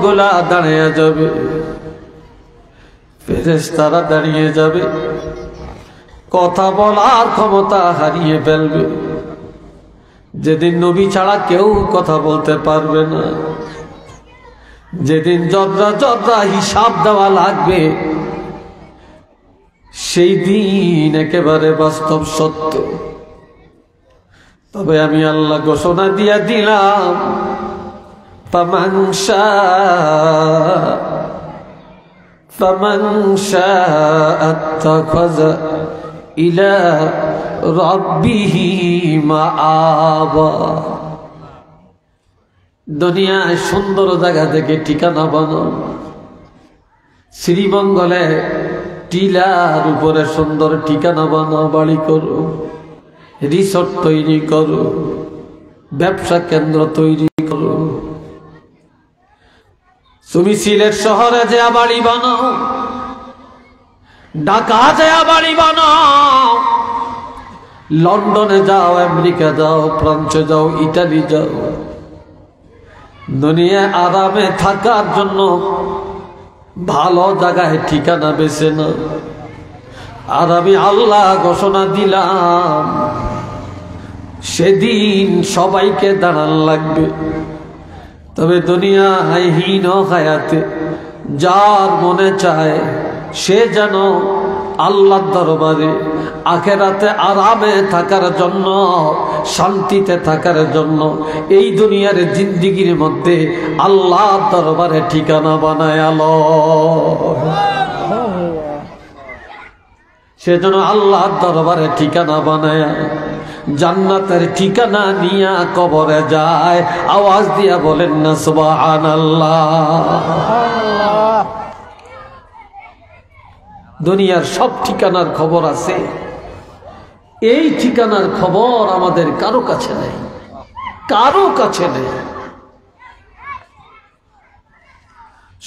গুলা দাঁড়িয়ে যাবে, ফেরেশতারা দাঁড়িয়ে যাবে, কথা বলার ক্ষমতা হারিয়ে ফেলবে। যেদিন নবী ছাড়া কেউ কথা বলতে পারবে না, যেদিন জর্রা জর্রা হিসাব দেওয়া লাগবে, সেই দিন একেবারে বাস্তব সত্য। তবে আমি আল্লাহ ঘোষণা দিয়া দিলাম, ফামান শাআ আত্তাখাযা ইলা রাব্বিহি মাআবা। দুনিয়ায় সুন্দর জায়গা থেকে ঠিকানা বানাও, শ্রীমঙ্গলে টিলার উপরে সুন্দর ঠিকানা বানাও, বাড়ি করো, রিসোর্ট তৈরি করো, ব্যবসা কেন্দ্র তৈরি করো। তুমি সিলেট শহরে যে বাড়ি বানাও, ঢাকা যে বাড়ি বানাও, লন্ডনে যাও, আমেরিকা যাও, ফ্রান্সে যাও, ইটালি যাও, দুনিয়ায় আরামে থাকার জন্য ভালো জায়গায় ঠিকানা বেছে না। আর আমি আল্লাহ ঘোষণা দিলাম, সেদিন সবাইকে দাঁড়ান লাগবে। তবে দুনিয়ায় হীন হায়াতে যার মনে চায় সে যেন আল্লাহর দরবারে আখিরাতে আরামে থাকার জন্য, শান্তিতে থাকার জন্য, এই দুনিয়ার জিন্দেগির মধ্যে আল্লাহর দরবারে ঠিকানা বানায় সে যেন আল্লাহর দরবারে ঠিকানা বানায় জান্নাতের ঠিকানা নিয়া কবরে যায়। আওয়াজ দিয়া বলেন না সুবহানাল্লাহ। দুনিয়ার সব ঠিকানার খবর আছে, এই ঠিকানার খবর আমাদের কারো কাছে নেই, কারো কাছে নেই।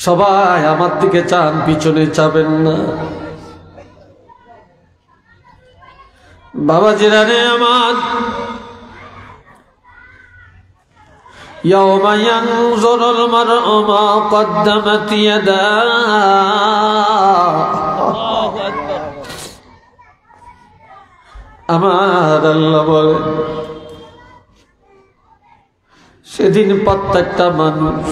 সবাই আমার দিকে চান, পিছনে চাবেন না। বাবাজিরা রে আমার, ইয়াওমা ইয়ানজুরুল মার'উ মা কদ্দামাত ইয়াদাহু। আমার আল্লাহ বলেন, সেদিন প্রত্যেকটা মানুষ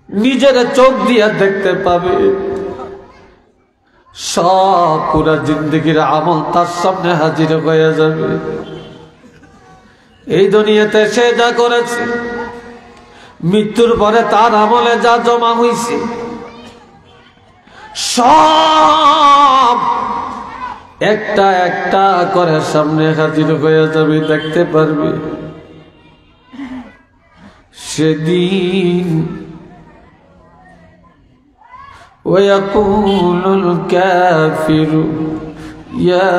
নিজের চোখ দিয়া দেখতে পাবে, সব পুরা জিন্দগির আমল তার সামনে হাজির হয়ে যাবে। এই দুনিয়াতে সে যা করেছে, মৃত্যুর পরে তার আমলে যা জমা হয়েছে, সব একটা একটা করে সামনে হাজির হয়ে যাবে, দেখতে পারবে। সেদিন ويقول الكافر يا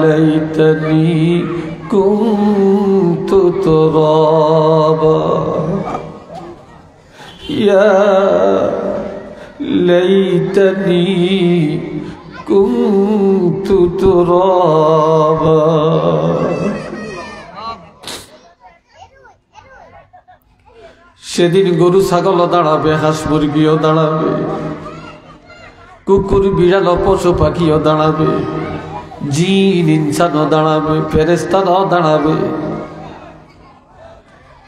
ليتني كنت ترابا يا ليتني كنت ترابا। সেদিন গরু ছাগলও দাঁড়াবে, হাঁস মুরগিও দাঁড়াবে, কুকুর বিড়াল পশু পাখিও দাঁড়াবে, জিন ইনসানও দাঁড়াবে, ফেরেশতারাও দাঁড়াবে।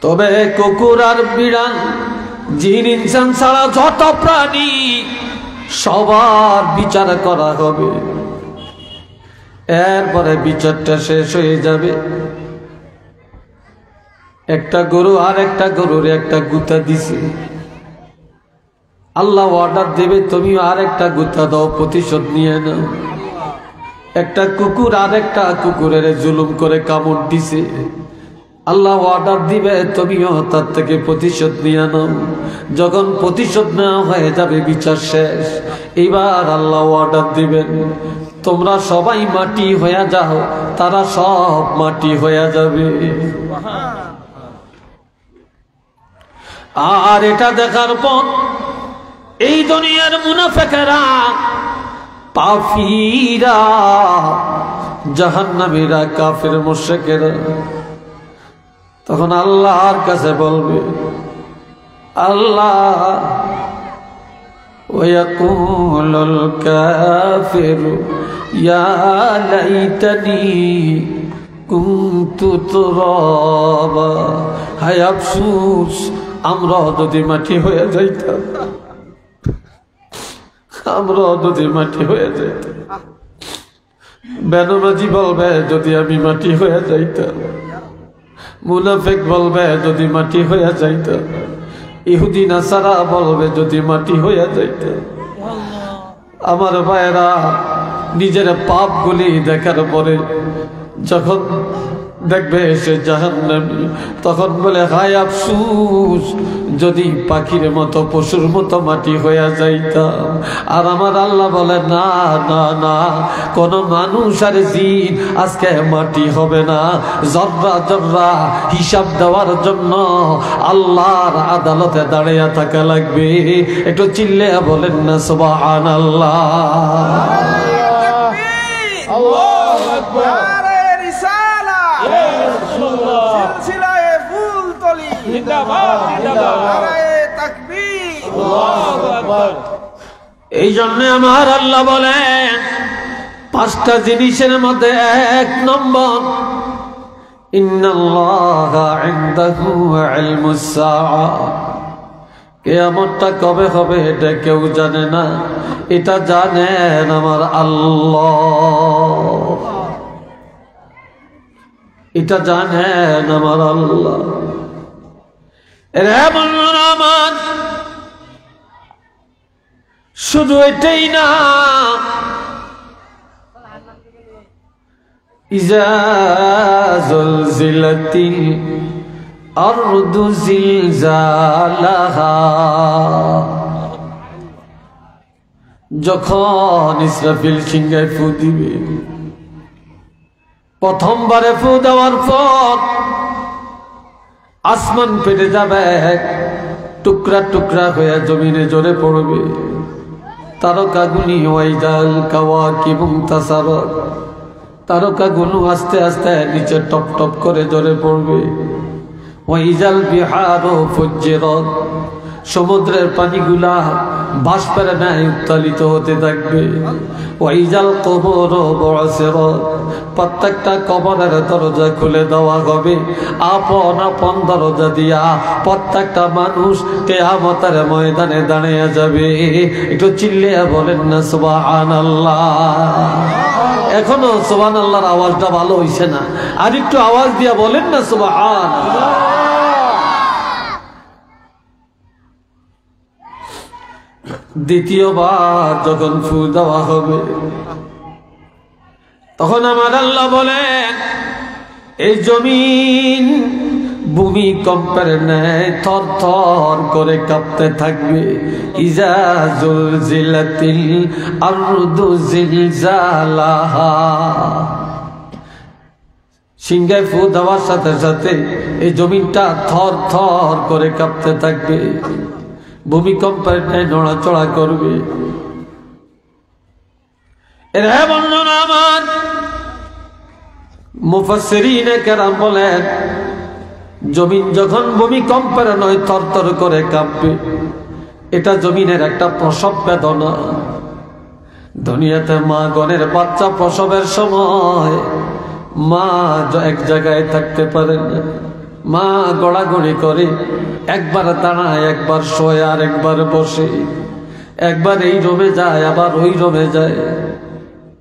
তবে কুকুর আর বিড়াল, জিন ইনসান ছাড়া যত প্রাণী সবার বিচার করা হবে। এরপরে বিচারটা শেষ হয়ে যাবে। একটা গরু আর একটা গরুর একটা গুতা দিছে, আল্লাহ অর্ডার দেবে, তুমি আর একটা গুতা দাও, প্রতিশোধ নিয়ে নাও। একটা কুকুর আর একটা কুকুরের জুলুম করে কামড় দিছে, আল্লাহ অর্ডার দিবে, তুমিও তার থেকে প্রতিশোধ নিয়ে নাও। যখন প্রতিশোধ নেওয়া হয়ে যাবে, বিচার শেষ, এবার আল্লাহ অর্ডার দিবেন, তোমরা সবাই মাটি হয়ে যাও। তারা সব মাটি হয়ে যাবে। আর এটা দেখার পর এই দুনিয়ার মুনাফিকরা, পাপীরা, জাহান্নামীরা, কাফের মুশরিকেরা তখন আল্লাহর কাছে বলবে, আল্লাহ ويقول الكافر يا ليتني كنت ترابا হায় আফসোস আমরা যদি মাটি হয়ে যাইতাম আমরা যদি মাটি হয়ে যাইতাম বেনমাজি বলবে যদি আমি মাটি হয়ে যাইতাম মুনাফিক বলবে যদি মাটি হয়ে যাইতাম ইহুদি নাসারা বলবে যদি মাটি হয়ে যাইতাম আমার ভাইরা নিজের পাপগুলি দেখার পরে যখন দেখবে সে জাহান্নামী তখন বলে হায় আফসোস যদি পাখির মতো পশুর মতো মাটি হয়ে যাইতাম আর আমার আল্লাহ বলে না না না কোন মানুষ আর জিন আজকে মাটি হবে না জর্রা জর্রা হিসাব দেওয়ার জন্য আল্লাহর আদালতে দাঁড়িয়ে থাকা লাগবে একটু চিল্লে বলেন না সুবহানাল্লাহ আল্লাহু আকবার এই জন্য আমার আল্লাহ বলেন পাঁচটা জিনিসের মধ্যে এক নম্বর ইন্নাল্লাহা ইনদাহু ইলমুস সাআ কিয়ামতটা কবে হবে এটা কেউ জানে না এটা জানেন আমার আল্লাহ এটা জানেন আমার আল্লাহ রে বন্ধুরা আমার শুধু এটাই না ইজা যুলজিলাতিল আরদু জিলজালাহা যখন ইসরাফিল সিংহায় ফু দিবে প্রথমবারে ফু দেওয়ার পর আসমান ফেটে যাবে টুকরা টুকরা হয়ে জমিনে ঝরে পড়বে তারকাগুলি ওয়াইদাল কাওয়াকিবুম তাসারাত তারকাগুলো আস্তে আস্তে নিচে টপ টপ করে ঝরে পড়বে ওয়াইজাল বিহারু ফুজ্জিরাত সমুদ্রের পানিগুলা বাষ্পের ন্যায় উত্তালিত হতে থাকবে ওয়াইজাল কবরু বুসিরাত প্রত্যেকটা কবরের দরজা খুলে দেওয়া হবে আপন আপন দরজা দিয়া প্রত্যেকটা মানুষ কিয়ামতের ময়দানে দাঁড়িয়ে যাবে একটু চিল্লিয়ে বলেন না সুবহানাল্লাহ এখনো সুবহানাল্লাহর আওয়াজটা ভালো হইছে না আর একটু আওয়াজ দিয়া বলেন না সুবহানাল্লাহ দ্বিতীয়বার যখন ফু দেওয়া হবে তখন আমার আল্লাহ বলেন এই জমিন ভূমিকম্পের ন্যায় থর থর করে কাঁপতে থাকবে ইজা যুলজিলাতিল আরদু জিলজালাহা সিংহায় ফু দেওয়ার সাথে সাথে এই জমিনটা থর থর করে কাঁপতে থাকবে ভূমিকম্পের ন্যায় নড়াচড়া করবে এর বন্ধুরা আমার মুফাসসিরিনে কেরাম বলেন জমিন যখন ভূমিকম্পের নয় থরথর করে কাঁপবে এটা জমিনের একটা প্রসব বেদনা দুনিয়াতে মা গণের বাচ্চা প্রসবের সময় মা এক জায়গায় থাকতে পারে না মা গড়াগড়ি করে একবার দাঁড়ায় একবার শোয় আর একবার বসে একবার এই রুমে যায় আবার ওই রুমে যায়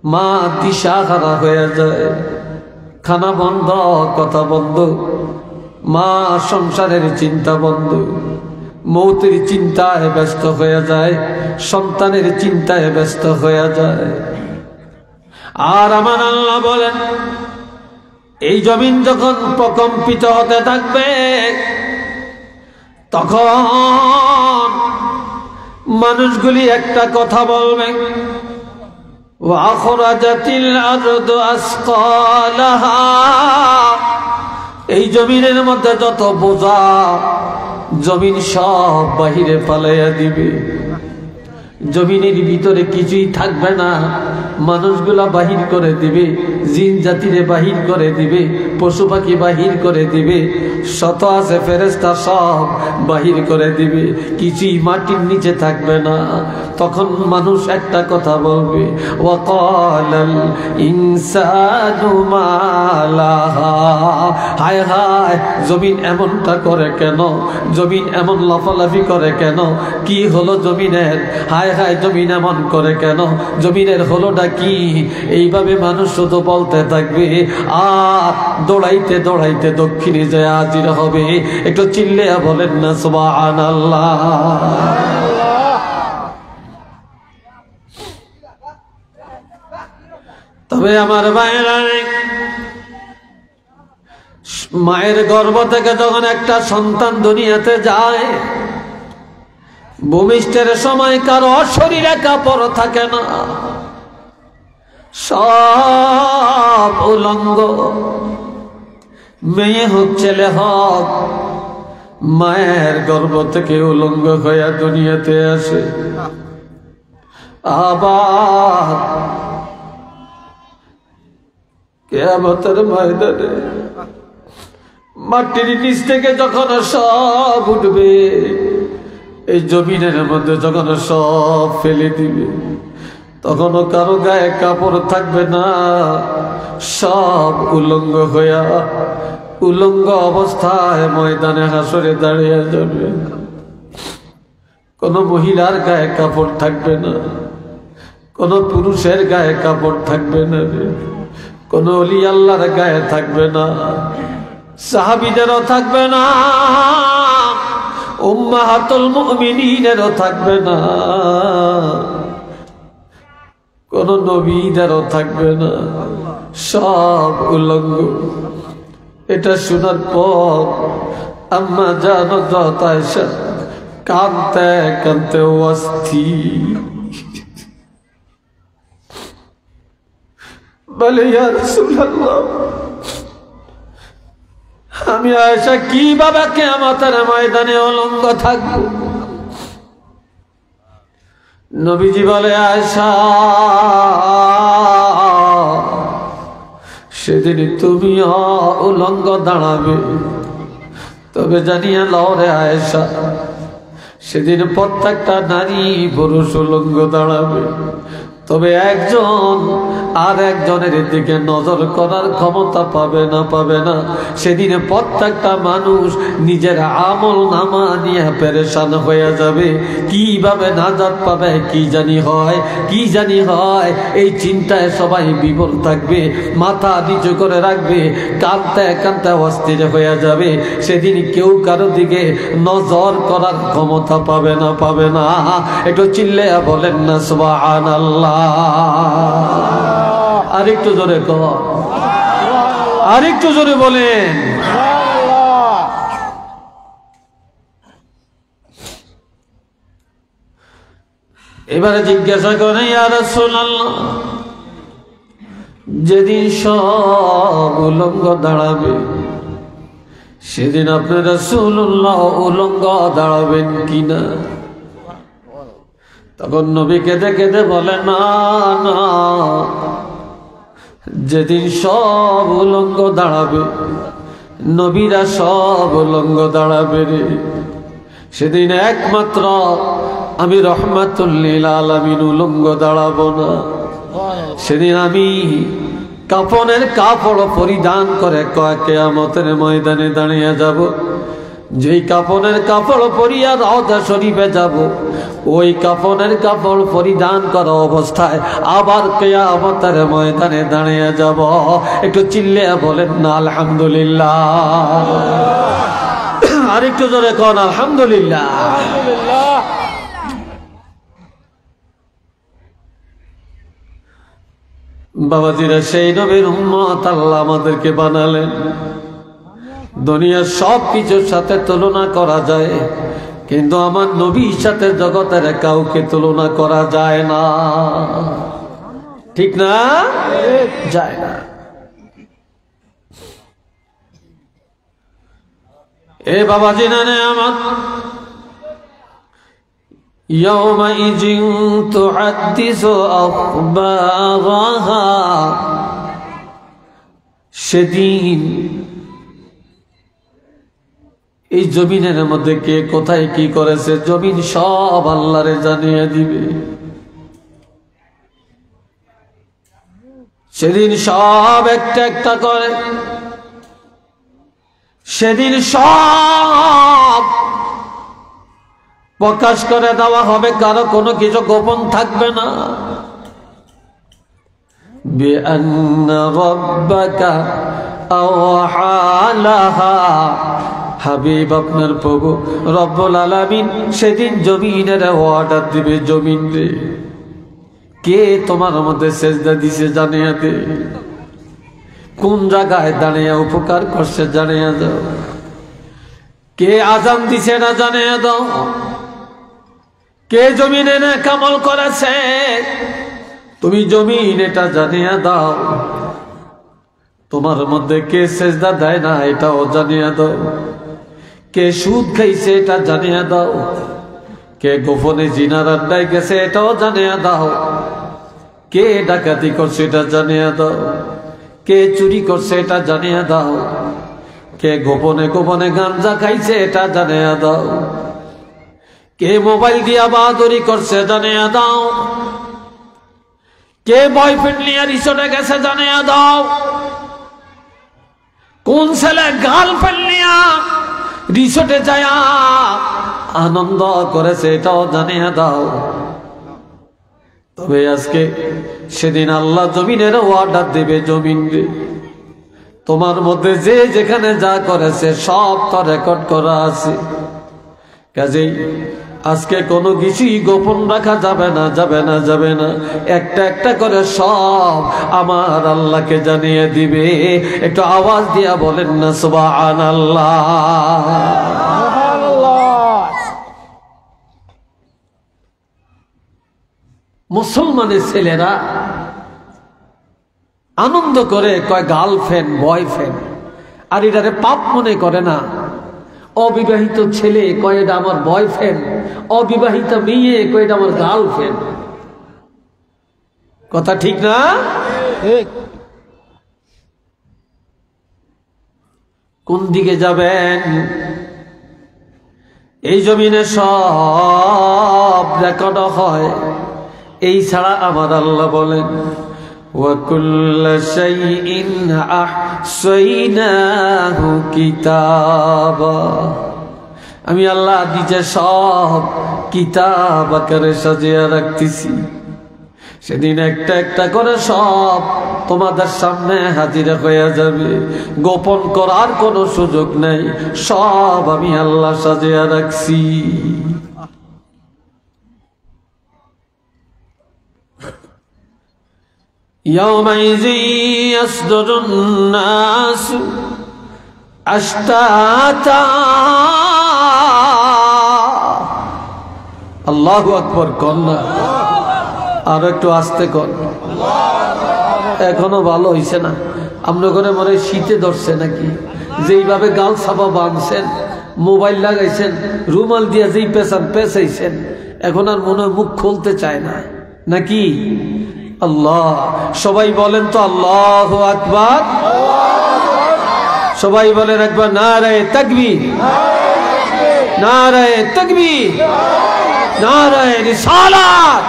মা দিশাহারা হয়ে যায় খানা বন্ধ কথা বন্ধ মা সংসারের চিন্তা বন্ধ মৌতের চিন্তায় ব্যস্ত হয়ে যায় সন্তানের চিন্তায় ব্যস্ত হয়ে যায় আর আমার আল্লাহ বলেন এই জমিন যখন প্রকম্পিত হতে থাকবে তখন মানুষগুলি একটা কথা বলবে ওয়াখরাজাতিল আরদু আসকালাহা এই জমিনের মধ্যে যত বোঝা জমিন সব বাহিরে পালাইয়া দিবে জমিনের ভিতরে কিছুই থাকবে না মানুষগুলা বাহির করে দিবে, জিন জাতিরে বাহির করে দিবে, পশু পাখি বাহির করে দিবে, শত আছে ফেরেশতা সব বাহির করে দিবে, কিছুই মাটির নিচে থাকবে না। তখন মানুষ একটা কথা বলবে, ওয়াকালাল ইনসানু মা লাহা, হায় হায় জমিন এমনটা করে কেন, জমিন এমন লাফালাফি করে কেন, কি হলো জমিনের, হায় হায় জমিন এমন করে কেন, জমিনের হলোটা কি? এইভাবে মানুষ শুধু বলতে থাকবে আর দৌড়াইতে দৌড়াইতে দক্ষিণে যায় হাজির হবে। একটু চিল্লিয়া বলেন না সুবহানাল্লাহ। তবে আমার ভাইরা, মায়ের গর্ভ থেকে যখন একটা সন্তান দুনিয়াতে যায়, ভূমিষ্ঠের সময় কারো শরীরে কাপড় থাকে না, সব উলঙ্গ। মেয়ে হোক ছেলে হোক, মায়ের গর্ভ থেকে উলঙ্গ হইয়া দুনিয়াতে আসে। আবার কিয়ামতের ময়দানে মাটির নিচ থেকে যখন সব উঠবে, এই জমিনের মধ্যে যখন সব ফেলে দিবে, তখনও কারো গায়ে কাপড় থাকবে না, সব উলঙ্গ হইয়া উলঙ্গ অবস্থায় ময়দানে হাসরে দাঁড়িয়ে যাবে। কোন মহিলার গায়ে কাপড় থাকবে না, কোন পুরুষের গায়ে কাপড় থাকবে না, কোন ওলি আল্লাহর গায়ে থাকবে না, সাহাবীদেরও থাকবে না, উম্মাহাতুল মুমিনিনেরও থাকবে না, কোন নবীদেরও থাকবে না, সব উলঙ্গ। এটা শোনার পর আম্মা জানো যত আয়েশা কাঁদতে কাঁদতে অস্থির, বলে ইয়া রাসূলুল্লাহ, আমি আয়েশা কিভাবে কিয়ামতের ময়দানে উলঙ্গ থাকব? নবীজি বলে, আয়েশা সেদিন তুমি উলঙ্গ দাঁড়াবে, তবে জানিয়ে লও রে আয়েশা, সেদিন প্রত্যেকটা নারী পুরুষ উলঙ্গ দাঁড়াবে, তবে একজন আর একজনের দিকে নজর করার ক্ষমতা পাবে না। সেদিনে প্রত্যেকটা মানুষ নিজের আমল নামা নিয়ে পেরেশান হয়ে যাবে, কিভাবে নাজাত পাবে কি জানি হয়, এই চিন্তায় সবাই বিভোর থাকবে, মাথা নিচু করে রাখবে, কাঁদতে কাঁদতে অস্থির হয়ে যাবে। সেদিন কেউ কারো দিকে নজর করার ক্ষমতা পাবে না। একটু চিল্লে বলেন না সুবহানাল্লাহ। আরেকটু জোরে কর, আরেকটু জোরে বলেন। এবারে জিজ্ঞাসা করে, ইয়া রাসূলুল্লাহ, যেদিন সব উলঙ্গ দাঁড়াবে, সেদিন আপনি রাসূলুল্লাহ উলঙ্গ দাঁড়াবেন কিনা? তখন নবী কেঁদে কেঁদে বলে, না, যেদিন সব উলঙ্গ দাঁড়াবে, নবীরা সব উলঙ্গ দাঁড়াবে রে, সেদিন একমাত্র আমি রহমাতুল লিল আলামিন উলঙ্গ দাঁড়াবো না। সেদিন আমি কাফনের কাপড় পরিধান করে কিয়ামতের ময়দানে দাঁড়িয়ে যাব। যেই কাফনের কাপড় পরিয়া রওজা শরীফে যাব, ওই কাফনের কাপড় পরিধান করা অবস্থায় আবার কিয়ামতের ময়দানে দাঁড়িয়ে যাব। একটু চিল্লে বলেন না আলহামদুলিল্লাহ। আরেকটু জোরে কোন আলহামদুলিল্লাহ। বাবাজিরা, সেই নবীর উম্মত আল্লাহ আমাদেরকে বানালেন। দুনিয়ার সব কিছুর সাথে তুলনা করা যায়, কিন্তু আমার নবীর সাথে জগতের কাউকে তুলনা করা যায় না, ঠিক না? যায় না। এ বাবাজি, না আমার يومئذ تحدث أخبارها সেদিন এই জমিনের মধ্যে কে কোথায় কি করেছে জমিন সব আল্লাহরে জানিয়ে দিবে। সেদিন সব একটা একটা করে, সেদিন সব প্রকাশ করে দেওয়া হবে, কারো কোনো কিছু গোপন থাকবে না। বিআন্না রাব্বাকা আওহা লাহা, হাবিব আপনার প্রভু রব্বুল আলামিন সেদিন জমিনের অর্ডার দিবে, জমিন রে কে তোমার মধ্যে সেজদা দিছে জানিয়ে দে, কোন জায়গায় দাঁড়িয়ে উপকার করছে জানিয়ে দাও, কে আজান দিছে না জানিয়ে দাও, কে জমিনে না কামল করেছে তুমি জমিন এটা জানিয়ে দাও, তোমার মধ্যে কে সেজদা দেয় না এটাও জানিয়ে দাও, কে সুদ খাইছে এটা জানিয়ে দাও, কে গোপনে জিনার আড্ডায় গেছে এটাও জানিয়ে দাও, কে ডাকাতি করছে এটা জানিয়ে দাও, কে চুরি করছে এটা জানিয়ে দাও, কে গোপনে গোপনে গাঞ্জা খাইছে এটা জানিয়ে দাও, কে মোবাইল দিয়া বাহাদুরি করছে জানিয়ে দাও, কে বয়ফ্রেন্ড নিয়ে রিসোর্টে গেছে জানিয়ে দাও, কোন ছেলে গার্লফ্রেন্ড নিয়ে রিসোর্টে যায় আনন্দ করেছে এটাও জানিয়ে দাও। তবে আজকে সেদিন আল্লাহ জমিনের অর্ডার দেবে, জমিন রে তোমার মধ্যে যে যেখানে যা করেছে সব তো রেকর্ড করা আছে, কাজেই আজকে কোনো কিছুই গোপন রাখা যাবে না, যাবে না, যাবে না, একটা একটা করে সব আমার আল্লাহকে জানিয়ে দিবে। একটু আওয়াজ দিয়া বলেন না সুবহানাল্লাহ। মুসলমানের ছেলেরা আনন্দ করে কয় গার্লফ্রেন্ড বয়ফ্রেন্ড, আর এটারে পাপ মনে করে না। অবিবাহিত ছেলে কয় এটা আমার বয়ফ্রেন্ড, অবিবাহিত মেয়ে কয় এটা আমার গার্লফ্রেন্ড। কথা ঠিক না? কোন দিকে যাবেন? এই জমিনে সব রেকর্ড হয়, এই ছাড়া আমার আল্লাহ বলেন وَكُلَّ شَيْءٍ أَحْصَيْنَاهُ كِتَابًا, আমি আল্লাহ নিজে সব কিতাব আকারে সাজিয়ে রাখতেছি। সেদিন একটা একটা করে সব তোমাদের সামনে হাজির হয়ে যাবে, গোপন করার কোনো সুযোগ নেই, সব আমি আল্লাহ সাজিয়ে রাখছি। يومئذ يصدر الناس أشتاتا, আল্লাহু আকবার কর না, আর একটু আস্তে কর, এখনো ভালো হইছে না। আপনার ঘরে মনে শীতে ধরছে নাকি? যেইভাবে গাল ছাপা বাঁধছেন, মোবাইল লাগাইছেন, রুমাল দিয়া যেই পেছান পেছাইছেন, এখন আর মনে মুখ খুলতে চায় না নাকি? আল্লাহ, সবাই বলেন তো আল্লাহু আকবার। সবাই বলেন একবার নারে তাকবীর, নারে তাকবীর, নারে রিসালাত।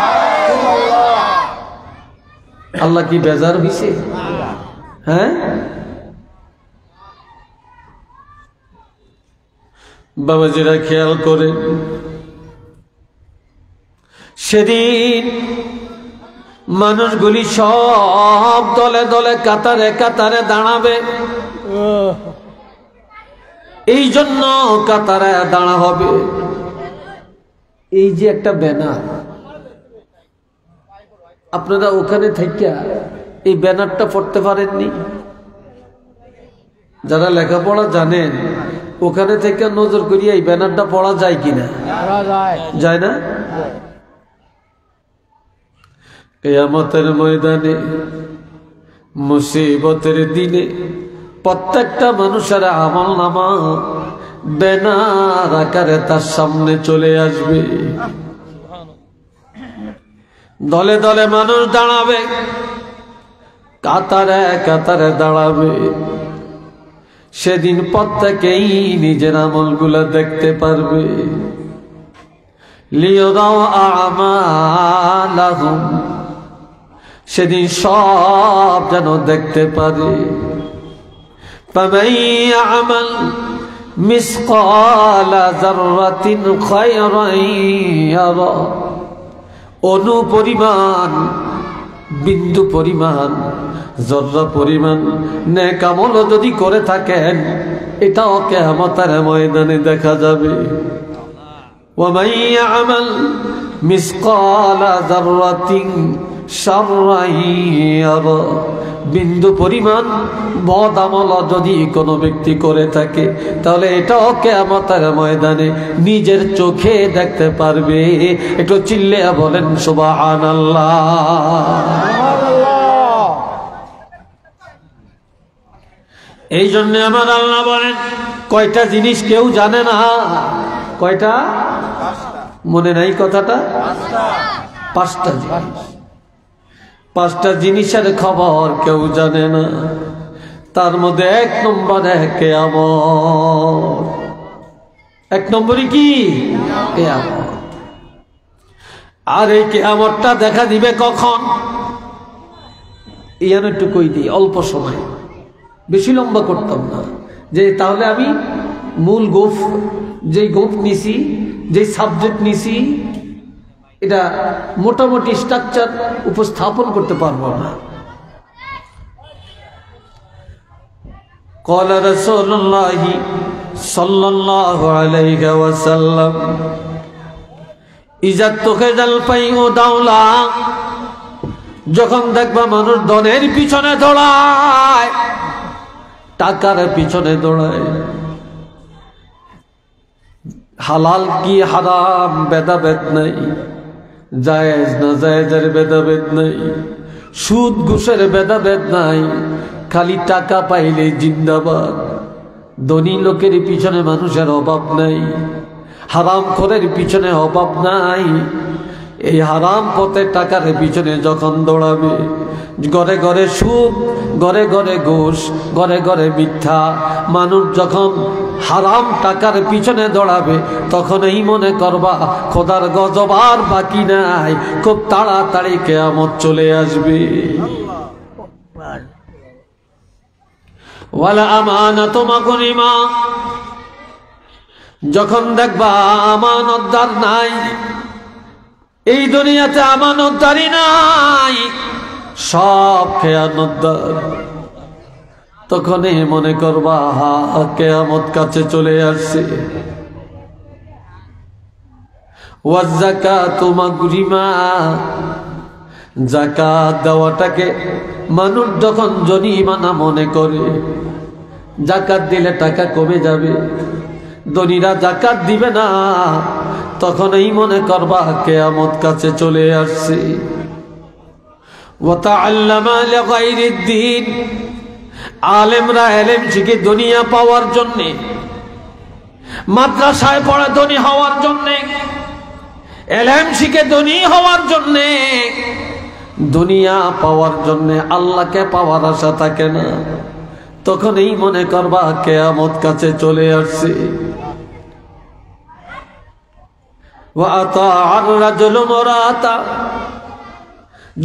আল্লাহ কি বেজার হইছে? হ্যাঁ, বাবাজিরা খেয়াল করে, সেদিন মানুষগুলি সব দলে দলে কাতারে কাতারে দাঁড়াবে। এই জন্য কাতারে দাঁড়া হবে। এই যে একটা ব্যানার, আপনারা ওখানে থেকে এই ব্যানারটা পড়তে পারেননি? যারা লেখাপড়া জানেন ওখানে থেকে নজর করিয়া এই ব্যানারটা পড়া যায় কিনা? যায় না? কিয়ামতের ময়দানে, মুসিবতের দিনে প্রত্যেকটা মানুষের আমলনামা ব্যানার আকারে তার সামনে চলে আসবে। দলে দলে মানুষ দাঁড়াবে, কাতারে কাতারে দাঁড়াবে। সেদিন প্রত্যেকেই নিজের আমলগুলো দেখতে পারবে। লিয়ারাউ আমালাহুম, সেদিন সব যেন দেখতে পারে। ফামান ইয়ামাল মিসকালা যাররাতিন খায়রান ইয়ারা, অনু পরিমাণ, বিন্দু পরিমাণ, যর্রা পরিমাণ নেক আমল যদি করে থাকেন, এটাও কিয়ামতের ময়দানে দেখা যাবে। ওয়ামান ইয়ামাল মিসকালা যাররাতিন শাররান ইয়ারা, বিন্দু পরিমাণ বদ আমল যদি কোনো ব্যক্তি করে থাকে, তাহলে এটাও কিয়ামতের ময়দানে নিজের চোখে দেখতে পারবে। একটু চিল্লে বলেন সুবহানাল্লাহ। এই জন্য আমার আল্লাহ বলেন, কয়টা জিনিস কেউ জানে না। কয়টা? মনে নাই কথাটা? পাঁচটা জিনিস। পাঁচটা জিনিসের খবর কেউ জানে না। তার মধ্যে এক নম্বরে কিয়ামত। এক নম্বরে কি? কিয়ামত। আর এই কিয়ামতটা দেখা দিবে কখন? ইয়ান একটু কই দিই, অল্প সময়, বেশি লম্বা করতাম না। যে তাহলে আমি মূল গোফ, যেই গোফ নিছি, যেই সাবজেক্ট নিছি, এটা মোটামুটি স্ট্রাকচার উপস্থাপন করতে পারবো না। قال رسول الله صلى الله عليه وسلم إذا اتخذ الفيء دولة, যখন দেখবা মানুষ ধনের পিছনে দৌড়ায়, টাকার পিছনে দৌড়ায়, হালাল কি হারাম ভেদাভেদ নাই, জায়েজ না জায়েজের ভেদাভেদ নাই, সুদ ঘুষের ভেদাভেদ নাই, খালি টাকা পাইলে জিন্দাবাদ। ধনী লোকের পিছনে মানুষের অভাব নাই, হারাম খোরের পিছনে অভাব নাই। এই হারাম পথে টাকার পিছনে যখন দৌড়াবে, ঘরে ঘরে সুদ, ঘরে ঘরে ঘুষ, ঘরে ঘরে মিথ্যা, মানুষ যখন হারাম টাকার পিছনে দৌড়াবে, তখন এই মনে করবা খোদার গজব আর বাকি নাই, খুব তাড়াতাড়ি কিয়ামত চলে আসবে। ওয়ালা আমানাতু মাগনিমা, যখন দেখবা আমানতদার নাই, এই দুনিয়াতে আমানতদারি নাই, সব খেয়ানতদার, তখনই মনে করবা কিয়ামত কাছে চলে আসছে। ওয়াযাকাতু মাগরিমা, যাকাত দেওয়াটাকে মানুষ যখন জরিমানা মনে করে, যাকাত দিলে টাকা কমে যাবে, ধনীরা যাকাত দিবে না, তখন এই মনে করবা কিয়ামত কাছে চলে আসছে। ওয়া তাআল্লামা লিগাইরিদ দ্বীন, আলেমরা এলেম শিখে দুনিয়া পাওয়ার জন্যে, মাদ্রাসায় পড়ে ধনী হওয়ার জন্যে, এলেম শিখে ধনী হওয়ার জন্যে, দুনিয়া পাওয়ার জন্যে, আল্লাহকে পাওয়ার আশা থাকে না, তখন এই মনে করবা কিয়ামত কাছে চলে আসছে। ওয়া আতাআর রাজুলু মুরাতা,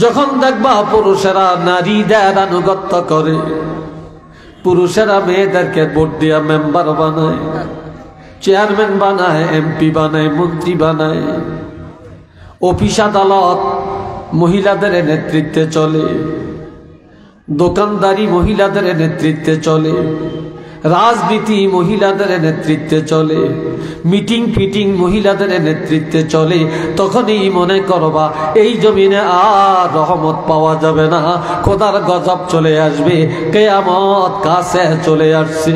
যখন দেখবা পুরুষেরা নারীদের আনুগত্য করে, পুরুষেরা মেয়েদেরকে ভোট দিয়া মেম্বার বানায়, চেয়ারম্যান বানায়, এমপি বানায়, মন্ত্রী বানায়, অফিস আদালত মহিলাদের নেতৃত্বে চলে, দোকানদারি মহিলাদের নেতৃত্বে চলে, রাজনীতি মহিলাদের নেতৃত্বে চলে, মিটিং ফিটিং মহিলাদের নেতৃত্বে চলে, তখনই মনে করবা এই জমিনে আর রহমত পাওয়া যাবে না, খোদার গজব চলে আসবে, কিয়ামত কাছে চলে আসছে।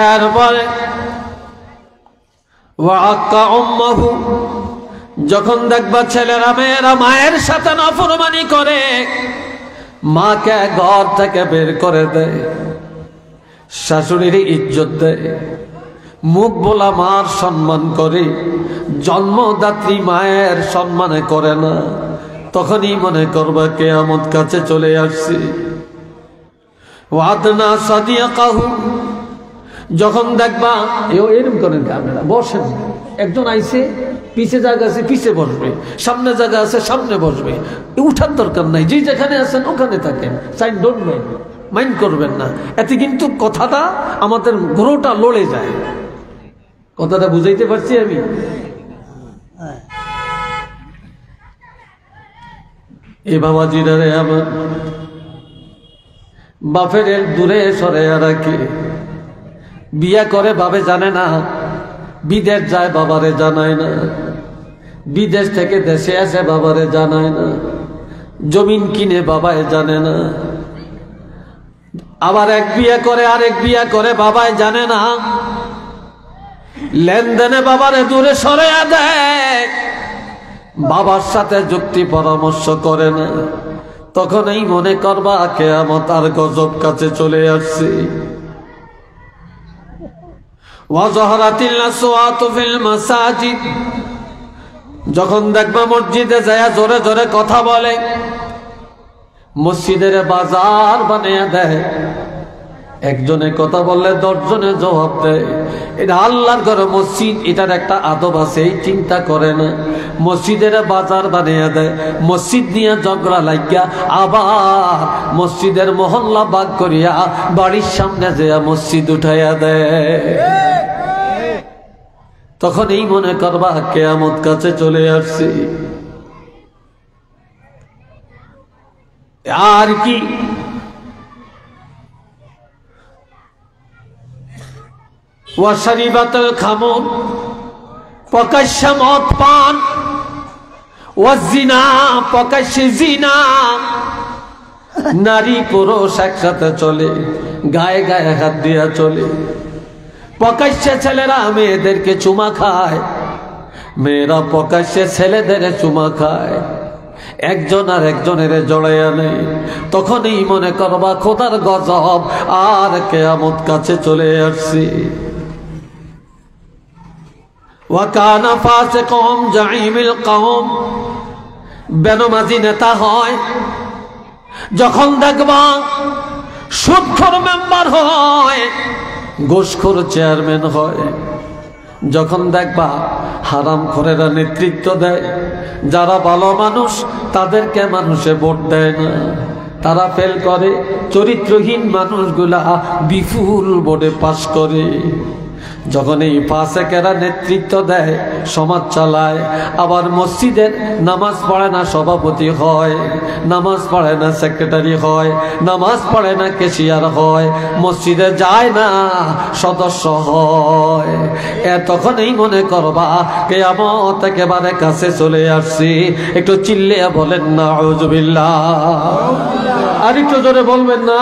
এরপরে ওয়াক্কা উম্মাহু, যখন দেখবা ছেলেরা মেয়েরা মায়ের সাথে নাফরমানি করে, মাকে ঘর থেকে বের করে দেয়, শাশুড়ির ইজ্জত দেয়, মুখ বলা মার সম্মান করে, জন্মদাত্রী মায়ের সম্মান করে না, তখনই মনে করবা কিয়ামত কাছে চলে আসছে। ওয়াদনা সাদিয়াকাহু, যখন দেখবা এরকম করেন আপনারা, বসেন, একজন আইছে পিছে জায়গা আছে পিছে বসবে, সামনে জায়গা আছে সামনে বসবে, উঠার দরকার নাই, যে যেখানে আছেন ওখানে থাকেন, সাইন ডোন্ট মাইন্ড করবেন না। এতে কিন্তু কথাটা আমাদের গ্রহটা লড়ে যায়। কথাটা বুঝাইতে পারছি আমি? এ বাবাজিরা রে আমার, বাপের দূরে সরে রাখে, বিয়া করে বাবে জানে না, বিদেশ যায় বাবারে জানায় না, বিদেশ থেকে দেশে আসে বাবারে জানায় না, জমিন কিনে বাবায় জানে না, আবার এক বিয়া করে আরেক বিয়া করে বাবায় জানে না, লেনদেনে বাবারে দূরে সরে দেয়, বাবার সাথে যুক্তি পরামর্শ করে না, তখন এই মনে করবা কিয়ামত আর গজব কাছে চলে আসছে। ওয়াজহারাতিল আসওয়াতু ফিল মাসাজিদ, যখন দেখবা মসজিদে যায় জোরে জোরে কথা বলে, মসজিদের বাজার বানিয়ে দেয়, একজনে কথা বললে 10 জনে জবাব দেয়। এটা আল্লাহর ঘর মসজিদ, এটার একটা আদব আছে, চিন্তা করে না, মসজিদের বাজার বানিয়ে দেয়, মসজিদ নিয়ে ঝগড়া লাগিয়া আবার মসজিদের মহল্লা ভাগ করিয়া বাড়ির সামনে যেয়া মসজিদ উঠাইয়া দেয়, তখন এই মনে করবা কিয়ামত কাছে চলে আসছে। আর কি ওয়াশরিবাতুল খামর, প্রকাশ্যে মদ পান, ওয়াজিনা, প্রকাশ্যে জিনা, নারী পুরুষ একসাথে চলে, গায়ে গায়ে হাত দিয়া চলে, প্রকাশ্যে ছেলেরা মেয়েদেরকে চুমা খায়, মেয়েরা প্রকাশ্যে ছেলেদের চুমা খায়, একজন আর একজনের জড়াইয়া নেই, তখনই মনে করবা খোদার গজব আর কিয়ামত কাছে চলে আসছে। ওয়াকানা ফাসিকুম জাইমিল কওম, বেনমাজি নেতা হয়, যখন দেখবা সুদখোর মেম্বার হয়, ঘুষখোর চেয়ারম্যান হয়, যখন দেখবা হারামখোরেরা নেতৃত্ব দেয়, যারা ভালো মানুষ তাদেরকে মানুষে ভোট দেয় না, তারা ফেল করে, চরিত্রহীন মানুষগুলা বিপুল ভোটে পাস করে, যখন এই ফাসেকেরা নেতৃত্ব দেয়, সমাজ চালায়, আবার মসজিদের নামাজ পড়ে না সভাপতি হয়, নামাজ পড়ে না সেক্রেটারি হয়, নামাজ পড়ে না ক্যাশিয়ার হয়, মসজিদে যায় না সদস্য হয়, তখনই মনে করবা কিয়ামত একেবারে কাছে চলে আসছে। একটু চিল্লিয়া বলেন না আউযুবিল্লাহ, আর একটু জোরে বলবেন না।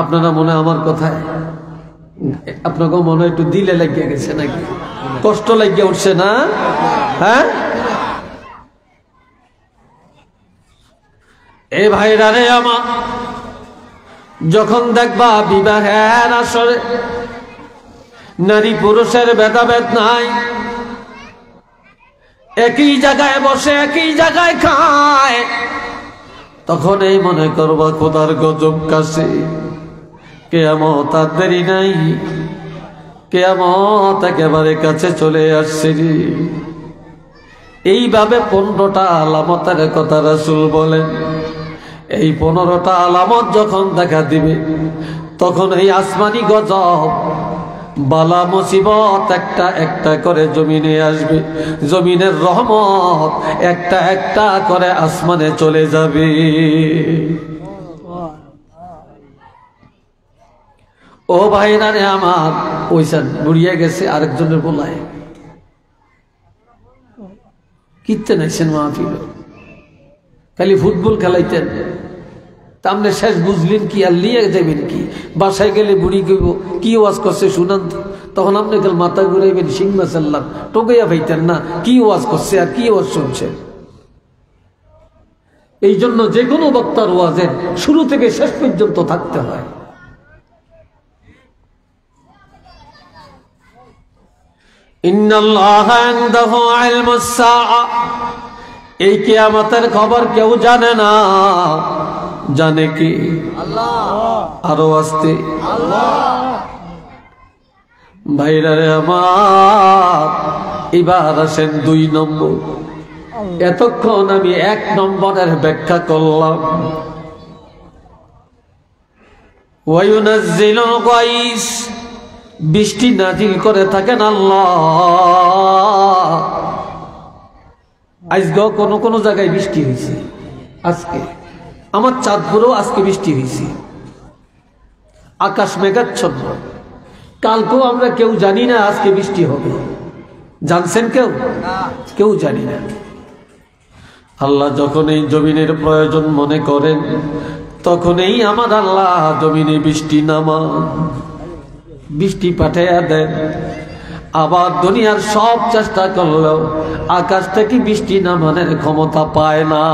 আপনারা মনে আমার কথায়, আপনাকে মনে একটু দিলে লাগিয়ে গেছে নাকি, কষ্ট লাগিয়ে উঠছে না? হ্যাঁ, এই ভাইরা রে আমার, যখন দেখবা বিবাহের আসরে নারী পুরুষের ভেদাভেদ নাই, একই জায়গায় বসে একই জায়গায় খায়, তখন এই মনে করবা খোদার গজব কাছে, কিয়ামত আর দেরি নাই, কিয়ামত একেবারে কাছে চলে আসছে। এইভাবে 15টা আলামতের কথা রাসূল বলেন। এই 15টা আলামত যখন দেখা দিবে, তখন এই আসমানি গজব বালা মুসিবত একটা একটা করে জমিনে আসবে, জমিনের রহমত একটা একটা করে আসমানে চলে যাবে। ও ভাইরা রে আমার, ওইসা বুড়িয়ে গেছে, আরেকজনের বলায় কিনতে নাইছেন মাহফিল, খালি ফুটবল খেলাইতেন, তামনে শেষ বুঝলেন কি আর লিয়ে যাবেন কি? বাসায় গেলে বুড়ি কইব কি ওয়াজ করছে শুনান, তখন আপনি কাল মাথা ঘুরাইবেন, সিং মাসাল্লাম টোকাইয়া ভাইতেন না, কি ওয়াজ করছে আর কি ওয়াজ শুনছে। এই জন্য যে কোনো বক্তার ওয়াজের শুরু থেকে শেষ পর্যন্ত থাকতে হয়। ইন্নাল্লাহা ইনদাহু ইলমুস সাআ, এই কিয়ামতের খবর কেউ জানে না, জানে কি আল্লাহ। আরো আস্তে আল্লাহ। ভাইরা রে আমার, এবার আসেন 2 নম্বর। এতক্ষণ আমি 1 নম্বরের ব্যাখ্যা করলাম। ওয়ায়ুনাজ্জিলুল গায়স, বৃষ্টি নাজিল করে থাকেন আল্লাহ। আজকেও কোন জায়গায় বৃষ্টি হয়েছে। আজকে আমার চাঁদপুরেও আজকে বৃষ্টি হয়েছে, আকাশ মেঘাচ্ছন্ন। কালকেও আমরা কেউ জানি না আজকে বৃষ্টি হবে, জানছেন কেউ? কেউ জানি না। আল্লাহ যখন এই জমিনের প্রয়োজন মনে করেন, তখনই আমার আল্লাহ জমিনে বৃষ্টি নামান, বৃষ্টি পাঠাইয়া দেন। আবার দুনিয়ার সব চেষ্টা করলেও আকাশ থেকে বৃষ্টি নামানোর ক্ষমতা পায় না।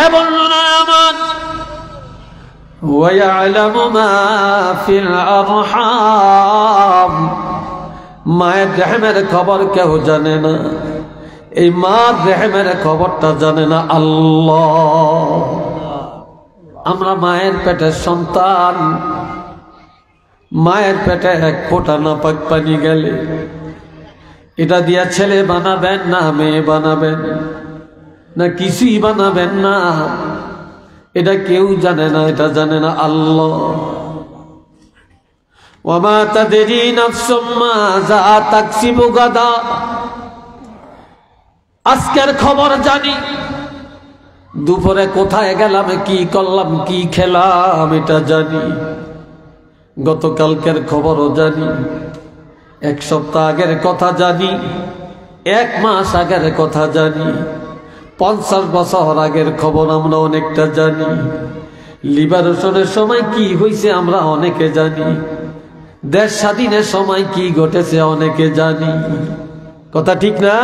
এবং আমার وَيَعْلَمُ مَا فِي الْأَرْحَامِ, মায়ের রেহেমের খবর কেউ জানে না। এই মার রেহেমের খবরটা জানে না আল্লাহ। আমরা মায়ের পেটের সন্তান, মায়ের পেটে 1 ফোঁটা নাপাক পানি গেলে এটা দিয়া ছেলে বানাবেন না মেয়ে বানাবেন না কিছুই বানাবেন না, এটা কেউ জানে না, এটা জানে না আল্লাহ। ওয়ামা তাদরি নাফসুম মাযা তাকসিবু গাদা, আজকের খবর জানি, দুপুরে কোথায় গেলাম, কি করলাম, কি খেলাম এটা জানি, গতকালকের খবরও জানি, 1 সপ্তাহ আগের কথা জানি, 1 মাস আগের কথা জানি, 50 বছর আগের খবর আমরা অনেকটা জানি, লিবারেশনের সময় কি হয়েছে আমরা অনেকে জানি, দেশ স্বাধীনের সময় কি ঘটেছে অনেকে জানি। কথা ঠিক না?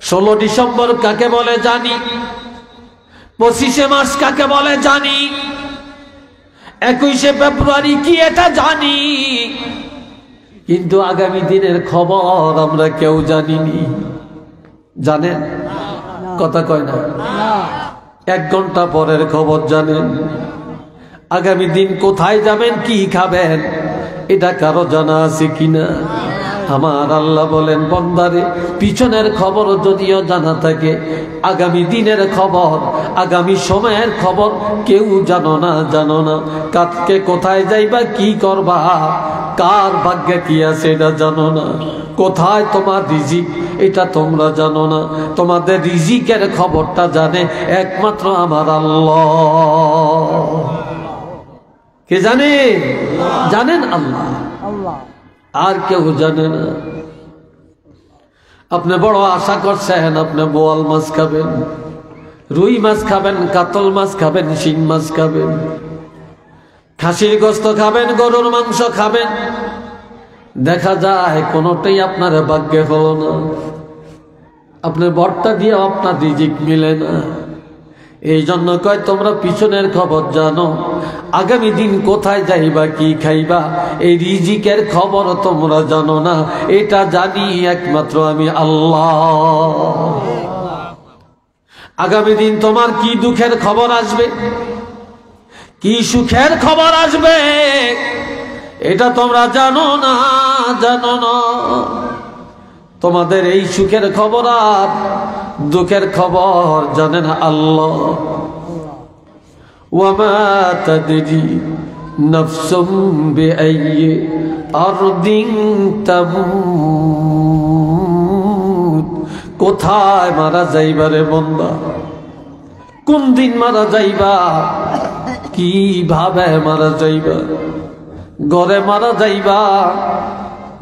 16 ডিসেম্বর কাকে বলে জানি, 25শে মার্চ কাকে বলে জানি, 21শে ফেব্রুয়ারি কি এটা জানি, কিন্তু আগামী দিনের খবর আমরা কেউ জানিনি। জানেন? কথা কয় না। 1 ঘন্টা পরের খবর জানেন, আগামী দিন কোথায় যাবেন, কি খাবেন, এটা কারো জানা আছে কিনা? আমার আল্লাহ বলেন, বান্দারে পিছনের খবর যদিও জানা থাকে, আগামী দিনের খবর, আগামী সময়ের খবর কেউ জানো না, জানো না। কালকে কোথায় যাইবা, কি করবা, কার ভাগ্যে কি আছে এটা জানো না, কোথায় তোমার রিজিক এটা তোমরা জানো না। তোমাদের রিজিকের খবরটা জানে একমাত্র আমার আল্লাহ। কে জানে? জানেন আল্লাহ, আর কেউ জানে না। আপনি বড় আশা করছেন আপনি বোয়াল মাছ খাবেন, রুই মাছ খাবেন, কাতল মাছ খাবেন, শিং মাছ খাবেন, খাসির গোস্ত খাবেন, গরুর মাংস খাবেন, দেখা যায় কোনোটাই আপনার ভাগ্যে হলো না। আপনার বরটা দিয়ে আপনার রিজিক মিলে না। এই জন্য কয় তোমরা পিছনের খবর জানো, আগামী দিন কোথায় যাইবা, কি খাইবা, এই রিজিকের খবর তোমরা জানো না, এটা জানি একমাত্র আমি আল্লাহ। আগামী দিন তোমার কি দুঃখের খবর আসবে, কি সুখের খবর আসবে, এটা তোমরা জানো না, জানো না। তোমাদের এই সুখের খবর আর দুঃখের খবর জানেন আল্লাহ। ওয়ামা তাদরি নাফসুম বিআইয়ি আরদিন তামুত, কোথায় মারা যাইবা রে বান্দা, কোন দিন মারা যাইবা, কিভাবে মারা যাইবা, ঘরে মারা যাইবা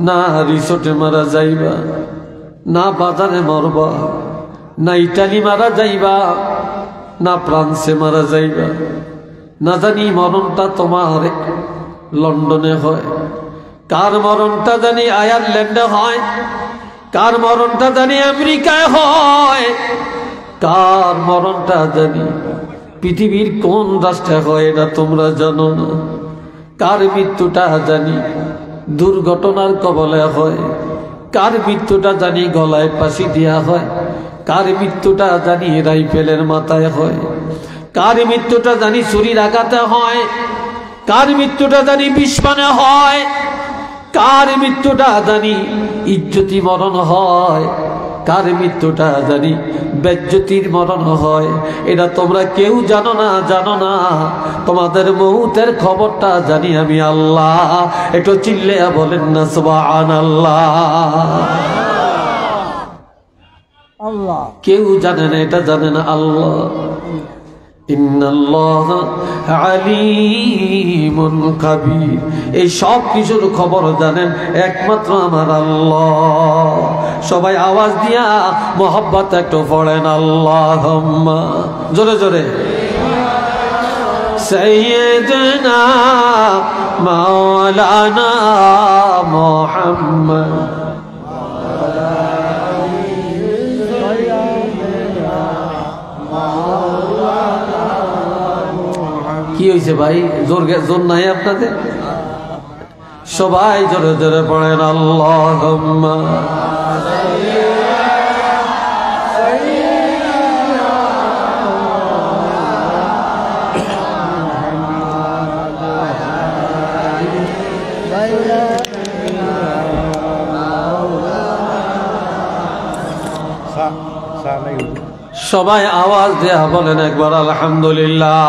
না রিসোর্টে মারা যাইবা, না বাজারে মরবা, না ইটালি মারা যাইবা, না ফ্রান্সে মারা যাইবা, না জানি মরণটা তোমার লন্ডনে হয়, কার মরণটা জানি আয়ারল্যান্ডে হয়, কার মরণটা জানি আমেরিকায় হয়, কার মরণটা জানি পৃথিবীর কোন রাষ্ট্রে হয়, এটা তোমরা জানো না। কার মৃত্যুটা জানি দুর্ঘটনার কবলে হয়, কার মৃত্যুটা জানি গলায় ফাঁসি দেওয়া হয়, কার মৃত্যুটা জানি রাইফেলের মাথায় হয়, কার মৃত্যুটা জানি ছুরির আঘাতে হয়, কার মৃত্যুটা জানি বিস্ফানে হয়, কার মৃত্যুটা জানি ইজ্জতি মরণ হয়, কার মৃত্যুটা জানি বেজ্জতির মরণ হয়। এটা তোমরা কেউ জানো না, জানো না। তোমাদের মৌতের খবরটা জানি আমি আল্লাহ। একটু চিল্লে বলেন না সুবহানাল্লাহ। কেউ জানে না, এটা জানে না আল্লাহ। ইন্নাল্লাহ আলীমুন খাবীর, এই সব কিছুর খবর জানেন একমাত্র আমার আল্লাহ। সবাই আওয়াজ দিয়া মোহাব্বত একটু পড়েন আল্লাহুম্মা, জোরে জোরে। সাইয়্যিদনা মাওলানা মুহাম্মদ। কি হয়েছে ভাই, জোর নাই আপনাদের? সবাই জোরে জোরে পড়েন আল্লাহুম্মা। সবাই আওয়াজ দেয়া বলেন একবার আলহামদুলিল্লাহ।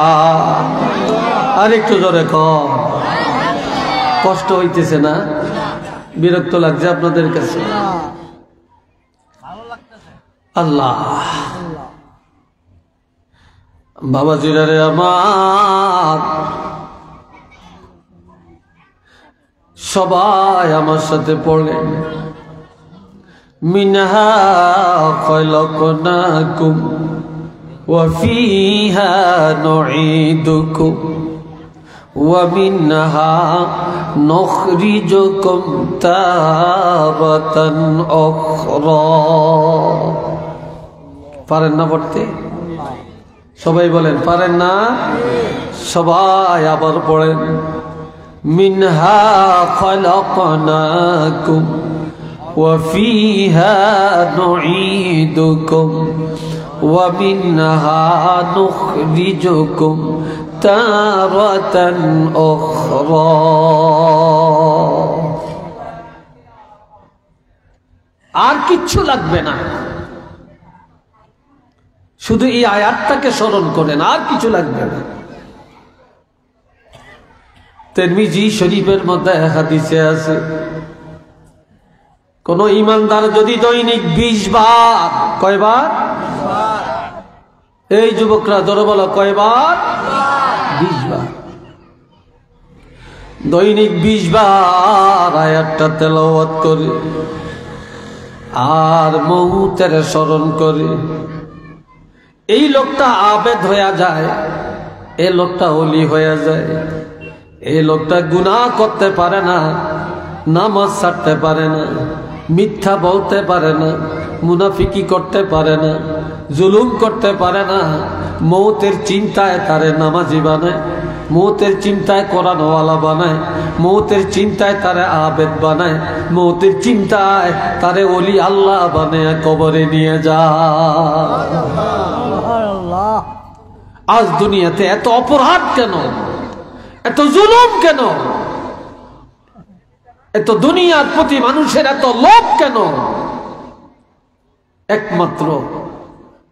আর একটু জোরে কম। কষ্ট হইতেছে না? বিরক্ত লাগছে আপনাদের কাছে? আল্লাহ বাবাজিরা রে আমার, সবাই আমার সাথে পড়লেন। মিনহা খলাকনাকুম ওয়া ফিহা নুঈদুকুম ওয়া মিনহা নুখরিজুকুম তারাতান উখরা। পারেন না পড়তে? সবাই বলেন পারেন না? সবাই আবার পড়েন। মিনহা খলাকনাকুম وفيها نعيدكم ومنها نخرجكم تارة أخرى। আর কিচ্ছু লাগবে না, শুধু এই আয়াতটাকে স্মরণ করেন, আর কিছু লাগবে না। তিরমিজি শরীফের মধ্যে হাদিসে আছে, কোন ইমানদার যদি দৈনিক 20 বার, কয়বার? এই যুবকরা ধরে বলো কয়বার? 20 বার। দৈনিক 20 বার আয়াতটা তেলাওয়াত করে আর মৌতের স্মরণ করে, এই লোকটা আবেদ হয়ে যায়, এই লোকটা ওলি হয়ে যায়। এই লোকটা গুনাহ করতে পারে না, নামাজ ছাড়তে পারে না, মিথ্যা বলতে পারে না, মুনাফিকি করতে পারে না, জুলুম করতে পারে না। মৌতের চিন্তায় তারে নামাজি বানায়, মৌতের চিন্তায় কোরআনওয়ালা বানায়, মৌতের চিন্তায় তারে আবেদ বানায়, মৌতের চিন্তায় তারে ওলি আল্লাহ বানায় কবরে নিয়ে যায়। আজ দুনিয়াতে এত অপরাধ কেন, এত জুলুম কেন, এত দুনিয়ার প্রতি মানুষের এত লোভ কেন? একমাত্র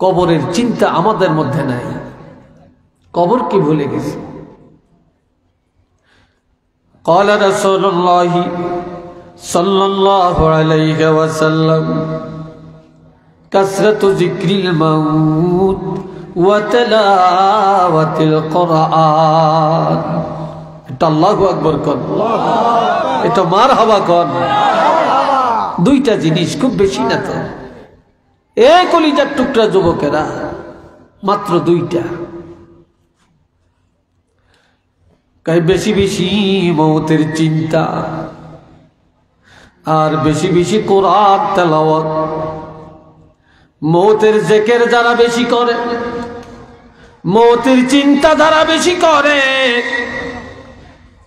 কবরের চিন্তা আমাদের মধ্যে নাই। কবর কি ভুলে গেছি। قال رسول الله صلى الله عليه وسلم كثرة ذكر الموت وتلاوة القرآن। এটা আল্লাহু আকবার কর, এটা মারহাবা কর। দুইটা জিনিস, খুব বেশি না তো। এই কলিজার টুকরা যুবকেরা, মাত্র দুইটা। বেশি বেশি মৌতের চিন্তা, আর বেশি বেশি কোরআন তেলাওয়াত। মৌতের জিকির যারা বেশি করে, মৌতের চিন্তা যারা বেশি করে,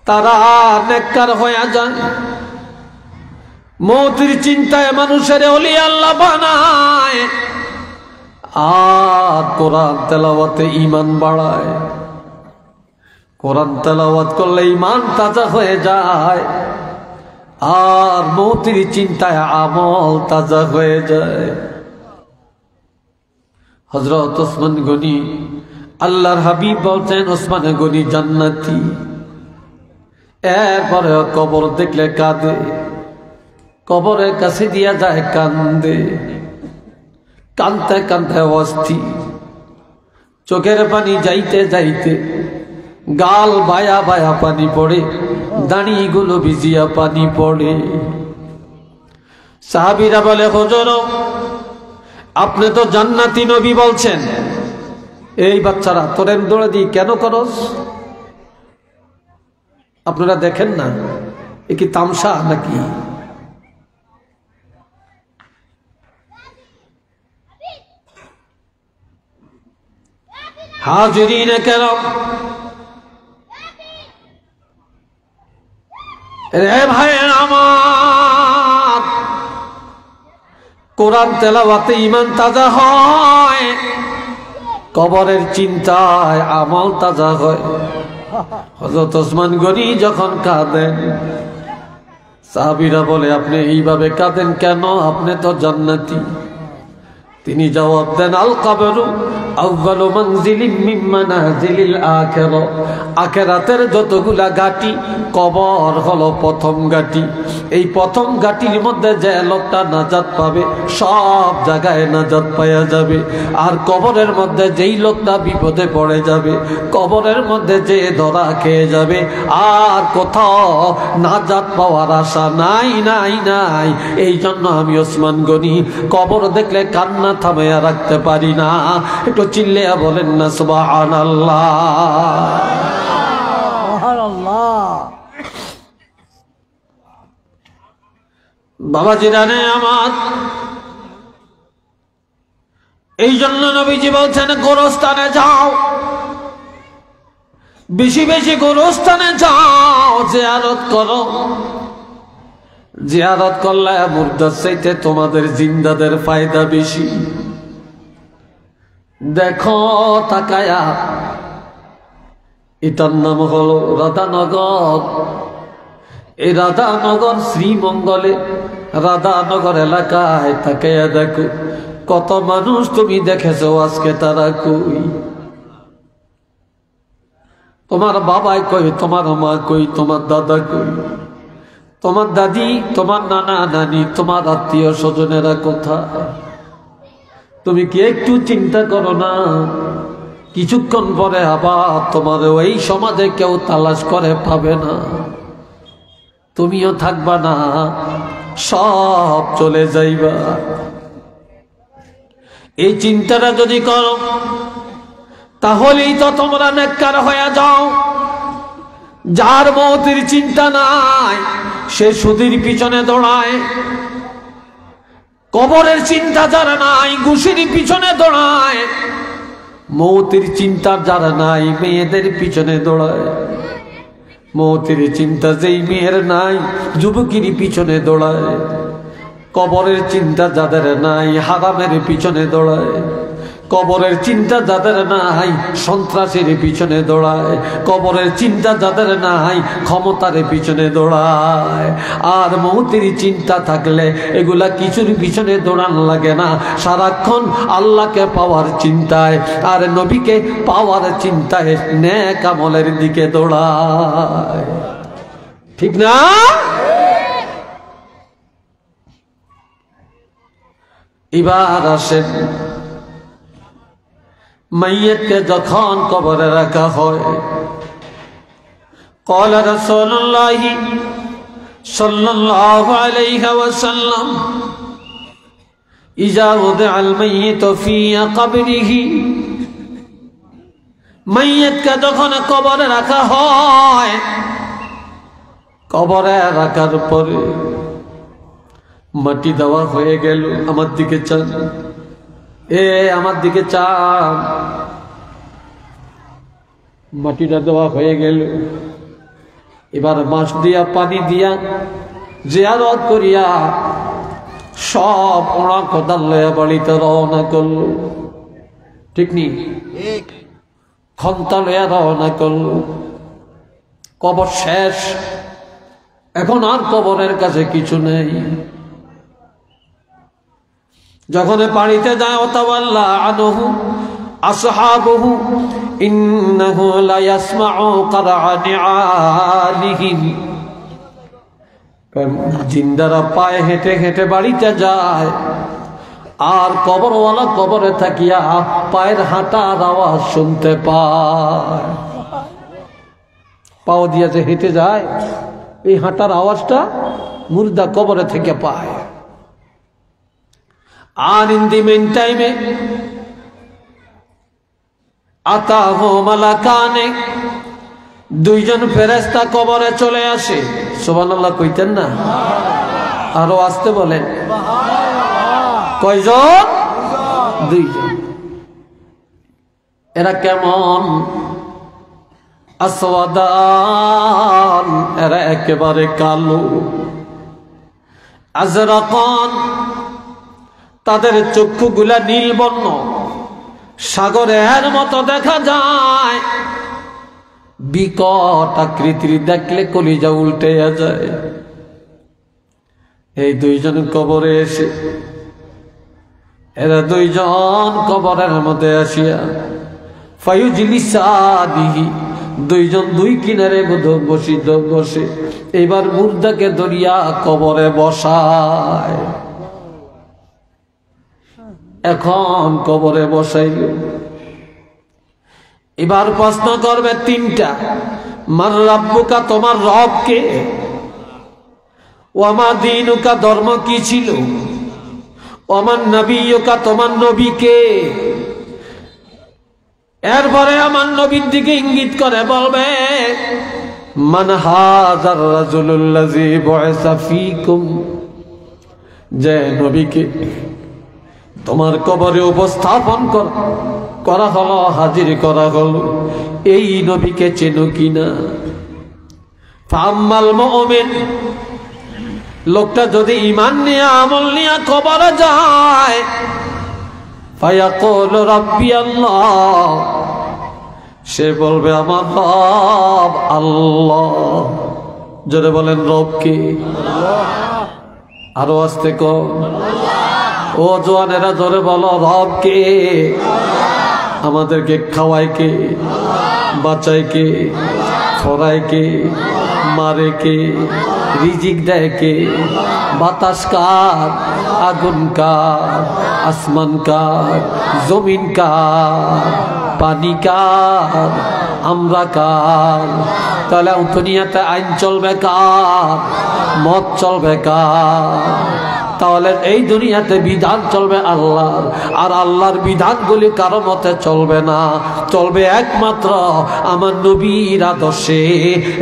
তারা নেককার হয়ে যায়। মৌতের চিন্তায় মানুষের ওলি আল্লাহ বানায়, আর কোরআন তেলাওয়াতে ঈমান বাড়ায়। কোরআন তেলাওয়াত করলে ঈমান তাজা হয়ে যায়, আর মৌতের চিন্তায় আমল তাজা হয়ে যায়। হযরত ওসমান গনি, আল্লাহর হাবিব বলছেন ওসমান গনি জান্নাতি। এরপরে কবর দেখলে কাঁদে, কবরের কাছে দিয়া যায় কান্দে, কানতে কানতে অস্থির, চোখের পানি যাইতে যাইতে গাল বায়া বায়া পানি পড়ে, দাঁড়িগুলো ভিজিয়া পানি পড়ে। সাহাবীরা বলে, হুজুর আপনি তো জান্নাতি নবী বলছেন, এই বাচ্চারা তোরে দৌড়ে দি কেন করস? আপনারা দেখেন না এ কি তামসা নাকি? হাজিরিন কেরাম, রে ভাই আমার, কোরআন তেলাওয়াতে ঈমান তাজা হয়, কবরের চিন্তায় আমল তাজা হয়। হযরত ওসমান গনি যখন কাঁদেন, সাহাবীরা বলে আপনি এইভাবে কাঁদেন কেন? আপনি তো জান্নাতি। তিনি জবাব দেন, আল কবরু আউয়ালু মানজিলিম মিন মানাজিলিল আখিরা, আখিরাতের যতগুলা ঘাটি, কবর হলো প্রথম ঘাটি। এই প্রথম ঘাটির মধ্যে যে লোকটা নাজাত পাবে, সব জায়গায় নাজাত পাওয়া যাবে। আর কবরের মধ্যে যেই লোকটা বিপদে পড়ে যাবে, কবরের মধ্যে যে ধরা খেয়ে যাবে, আর কোথাও নাজাত পাওয়ার আশা নাই নাই নাই। এই জন্য আমি ওসমান গনি কবর দেখলে কান্না থামাইয়া রাখতে পারি না। একটু চিল্লিয়া বলেন না সুবহানাল্লাহ। বাবাজি জানে আমার, এই জন্য নবীজি বলছেন গোরস্থানে যাও, বেশি বেশি গোরস্থানে যাও, জিয়ারত করো। জিয়ারত করলে মুর্দার চাইতে তোমাদের জিন্দাদের ফায়দা বেশি। দেখো তাকায়া, এটার নাম হলো রাধানগর। এই রাধানগর শ্রীমঙ্গলে, রাধানগর এলাকায় তাকায়া দেখো কত মানুষ তুমি দেখেছো, আজকে তারা কই? তোমার বাবাই কই, তোমার মা কই, তোমার দাদা কই, তোমার দাদি, তোমার নানা নানি, তোমার আত্মীয় স্বজনেরা কোথায়? তুমি কি একটু চিন্তা করো না? কিছুক্ষণ পরে আবার তোমার ওই সমাজে কেউ তালাশ করে পাবে না, তুমিও থাকবা না, সব চলে যাইবা। এই চিন্তাটা যদি করো, তাহলেই তো তোমরা নেককার হয়ে যাও। যার মৌতের চিন্তা নাই, সে সুদের পিছনে দৌড়ায়। কবরের চিন্তা যারা নাই, ঘুষির পিছনে দৌড়ায়। মৌতের চিন্তা যারা নাই, মেয়েদের পিছনে দৌড়ায়। মৌতের চিন্তা যেই মেয়ের নাই, যুবকের পিছনে দৌড়ায়। কবরের চিন্তা যাদের নাই, হারামের পিছনে দৌড়ায়। কবরের চিন্তা যাদের নাই, সন্ত্রাসের পিছনে দৌড়ায়। কবরের চিন্তা যাদের নাই, ক্ষমতার পিছনে দৌড়ায়। আর মৌতের চিন্তা থাকলে এগুলা কিছুর পিছনে দৌড়ান লাগে না, সারাক্ষণ আল্লাহকে পাওয়ার চিন্তায় আর নবীকে পাওয়ার চিন্তায় নেক আমলের দিকে দৌড়ায়। ঠিক না? এবার আসেন, মাইয়তকে যখন কবরে রাখা হয়, قال رسول الله صلى الله عليه وسلم إذا وضع الميت في قبره, মাইয়তকে যখন কবরে রাখা হয়, কবরে রাখার পরে মাটি দেওয়া হয়ে গেল, আমার দিকে চান, আমার দিকে চান। মাটিটা দেওয়া হয়ে গেল, এবার বাঁশ দিয়া পানি দিয়া জিয়ারত করিয়া সব ওরা কোদাল লয়া বাড়িতে রওনা করল। ঠিক নি? খন্তা লয়া রওনা করল। কবর শেষ, এখন আর কবরের কাছে কিছু নেই। যখন বাড়িতে যায় ওয়াতাওয়াল্লা আনহু আসহাবুহু ইন্নাহু লা ইয়াসমাউ কারআনি আলিহিম। জিন্দারা পায়ে হেঁটে হেঁটে বাড়িতে যায়, আর কবরওয়ালা কবরে থাকিয়া পায়ের হাঁটার আওয়াজ শুনতে পায়। পাও দিয়া যে হেঁটে যায়, এই হাঁটার আওয়াজটা মুর্দা কবরে থেকে পায়। আর ইন দি মেন টাইমে আতাহু মালাকানে, দুইজন ফেরেশতা কবরে চলে আসে। সুবহানাল্লাহ কইতেন না? আরো আসতে বলেন। কয়জন? দুইজন। এরা কেমন? আসওয়াদান, এরা একেবারে কালো। আজরাকান, তাদের চক্ষুগুলা নীলবর্ণ, সাগরের মতো দেখা যায়। বিকট আকৃতির, দেখলে কলিজা উল্টে যায়। এই দুইজন কবরে এসে, এরা দুইজন কবরের মধ্যে আসিয়া ফায়ুজলিসানিহি, দুইজন দুই কিনারে বসে এবার মুর্দাকে ধরিয়া কবরে বসায়। এখন কবরে বসাইল, এবার প্রশ্ন করবে তিনটা। মান রাব্বুকা, তোমার রব কে? ওয়ামা দীনুকা, ধর্ম কি ছিল? ওয়ামান নবিয়ুকা, তোমার নবী কে? এরপরে আমার নবীর দিকে ইঙ্গিত করে বলবে মান হাযার রাজুলুল্লাযী বুইসা ফীকুম, যে নবীকে তোমার কবরে উপস্থাপন করা হলো, হাজির করা হলো, এই নবীকে চেনো কিনা? ফাম্মাল মুমিন, লোকটা যদি ঈমান নিয়ে আমল নিয়ে কবরে যায়, ফায়াকুলু রাব্বি আল্লাহ, সে বলবে আমার রব আল্লাহ। জোরে বলেন রব কি? আরো আস্তে কর। ও জওয়ানেরা জোরে বলো রব কে? আমাদেরকে খাওয়ায় কে? বাঁচায় কে? ফরায় কে? মারে কে? রিজিক দেয় কে? বাতাস কার? আগুন কার? আসমান কার? জমিন কার? পানি কার? আমরা কার? তাহলে দুনিয়াতে আইন চলবে কার? মত চলবে কার? তাহলে এই দুনিয়াতে বিধান চলবে আল্লাহর, আর আল্লাহর বিধানগুলি কারো মতে চলবে না, চলবে একমাত্র আমার নবীর আদর্শে।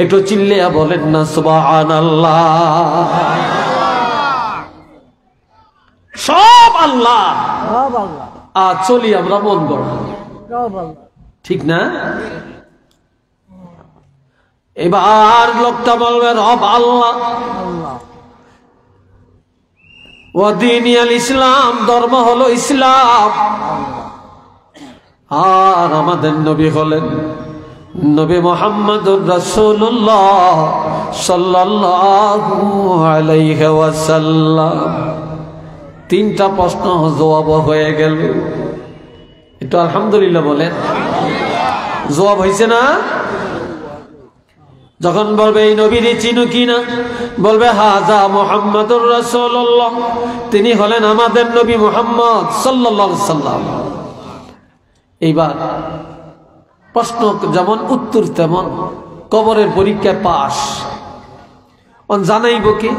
একটু চিল্লিয়া বলেন না সুবহানাল্লাহ। সব আল্লাহ, আর চলি আমরা মন গড়া, ঠিক না? এবার লোকটা বলবে রব আল্লাহ, ওয়াদিনিয়াল ইসলাম, ধর্ম হলো ইসলাম, আর আমাদের নবী হলেন নবী মুহাম্মদুর রাসূলুল্লাহ সাল্লাল্লাহু আলাইহি ওয়াসাল্লাম। তিনটা প্রশ্ন জবাব হয়ে গেল। একটু আলহামদুলিল্লাহ বলেন। জবাব হয়েছে না? যখন বলবে এই নবীর চিনো কিনা, বলবে হাজা মুহাম্মাদুর রাসূলুল্লাহ, তিনি হলেন আমাদের নবী মুহাম্মদ সাল্লাল্লাহু আলাইহি সাল্লাম। এইবার প্রশ্ন যেমন উত্তর তেমন, কবরের পরীক্ষায় পাস। জানাইব কে?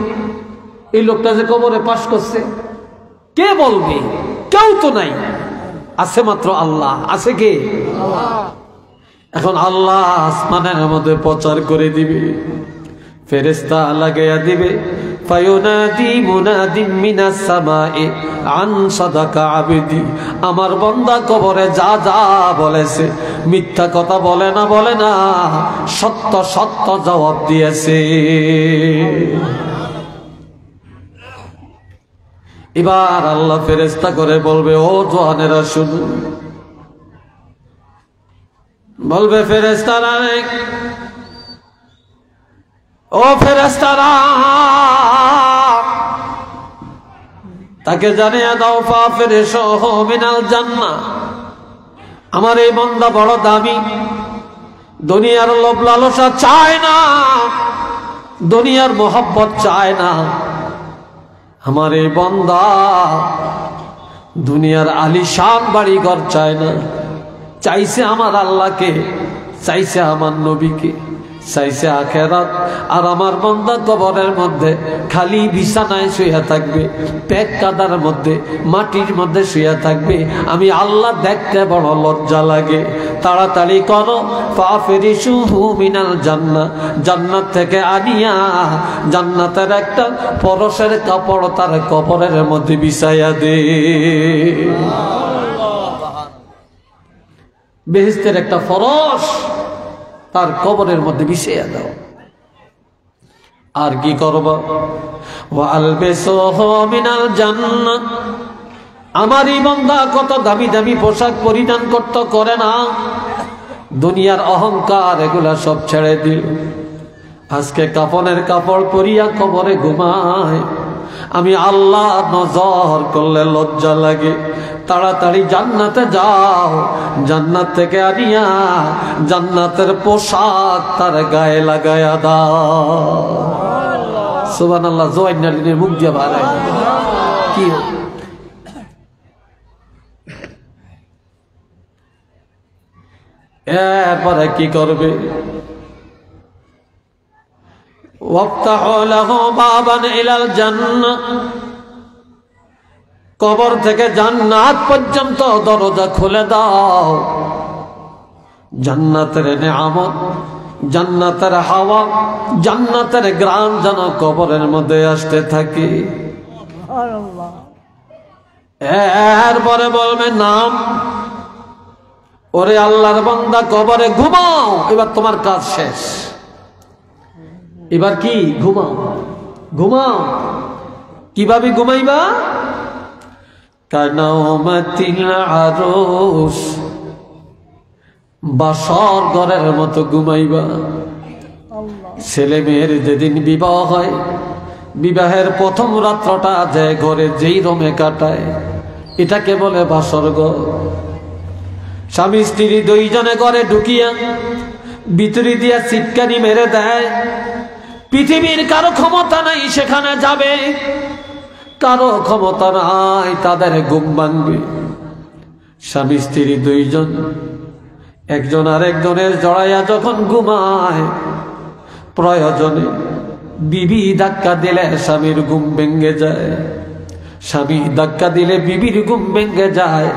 এই লোকটা যে কবরে পাস করছে কে বলবে? কেউ তো নাই, আছে মাত্র আল্লাহ। আছে কে? আল্লাহ। এখন আল্লাহ আসমানের মধ্যে প্রচার করে দিবে, ফেরেশতা লাগাইয়া দিবে ফায়ুনাদি মুনাদিম মিনাস সামায়ে আন সাদাকা আবদি আমার বান্দা কবরে যা যা বলেছে মিথ্যা কথা বলে না সত্য সত্য জবাব দিয়েছে এবার আল্লাহ ফেরেশতা করে বলবে ও জওয়ানেরা শুনো বলবে ফেরেশতারা ও ফেরেশতারা তাকে জানিয়ে দাও ফাফিরশু মিনাল জান্নাহ আমার এই বান্দা বড় দামি দুনিয়ার লোভ লালসা চায় না দুনিয়ার মোহব্বত চায় না আমার এই বান্দা দুনিয়ার আলিশান বাড়িঘর চায় না চাইছে আমার আল্লাহকে চাইছে আমার নবীকে চাইছে আখেরাত আর আমার বান্দা কবরের মধ্যে খালি বিছানায় শুয়ে থাকবে পেট কাদার মধ্যে মাটির মধ্যে শুয়ে থাকবে আমি আল্লাহ দেখতে বড় লজ্জা লাগে তাড়াতাড়ি করো ফাফিরিশুহু মিনাল জান্নাহ জান্নাত থেকে আনিয়া জান্নাতের একটা পরশের কাপড় তার কবরের মধ্যে বিছাইয়া দে বেহেশতের একটা ফরশ তার কবরের মধ্যে বিছাইয়া দাও আর কি করবা ওয়া আলবিসুহু মিনাল জান্নাহ আমার এই বান্দা কত দামি দামি পোশাক পরিধান করতে করে না দুনিয়ার অহংকার এগুলা সব ছেড়ে দিল আজকে কাফনের কাপড় পরিয়া কবরে ঘুমায় আমি আল্লাহ নজর করলে লজ্জা লাগে তাড়াতাড়ি জান্নাতে যাও জান্নাত থেকে আনিয়া জান্নাতের পোশাক তার গায়ে লাগায়া দাও সুবহানাল্লাহ জোয়াইনালিনের মুখ দিয়ে বাড়ায় কি এরপরে কি করবে ওয়াফতাহু লাহু বাবান ইলাল জান্নাহ কবর থেকে জান্নাত পর্যন্ত দরজা খুলে দাও জান্নাতের নেয়ামত জান্নাতের হাওয়া জান্নাতের গ্রাম যেন কবরের মধ্যে আসতে থাকে এরপরে বলবে নাম ওরে আল্লাহর বান্দা কবরে ঘুমাও এবার তোমার কাজ শেষ এবার কি ঘুমাও ঘুমাও কিভাবে ঘুমাইবা কানাউমাতিল আরুস বাসর ঘরের মতো ঘুমাইবা ছেলে মেয়ের যেদিন বিবাহ হয় বিবাহের প্রথম রাত্রটা যে ঘরে যেই রমে কাটায় এটাকে বলে বাসর ঘর স্বামী স্ত্রী দুইজনে ঘরে ঢুকিয়া ভিতরি দিয়া চিৎকারি মেরে দেয় পৃথিবীর কারো ক্ষমতা নাই সেখানে যাবে কারো ক্ষমতা নাই তাদের ঘুম ভাঙবে স্বামী স্ত্রী দুইজন একজন আরেকজনের জড়াইয়া যখন ঘুমায় প্রয়োজনে বিবি ধাক্কা দিলে স্বামীর ঘুম ভেঙে যায় স্বামী ধাক্কা দিলে বিবির ঘুম ভেঙে যায়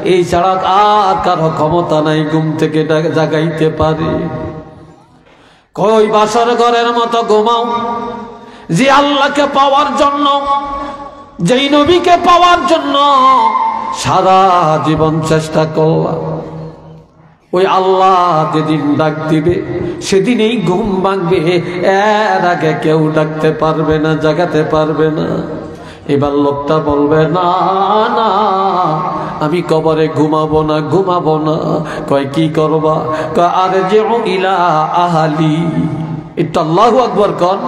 এই ছাড়া আর কারো ক্ষমতা নাই ঘুম থেকে জাগাইতে পারে কই বাসর ঘরের মতো ঘুমাও যে আল্লাহকে পাওয়ার জন্য যেই নবীকে পাওয়ার জন্য সারা জীবন চেষ্টা করলাম ওই আল্লাহ যেদিন ডাক দিবে সেদিনই ঘুম ভাঙবে এর আগে কেউ ডাকতে পারবে না জাগাতে পারবে না এবার লোকটা বলবে না না আমি কবরে ঘুমাবো না কয় কি করবা কয় আরে যে ইলা আহালি এটা আল্লাহু আকবার কর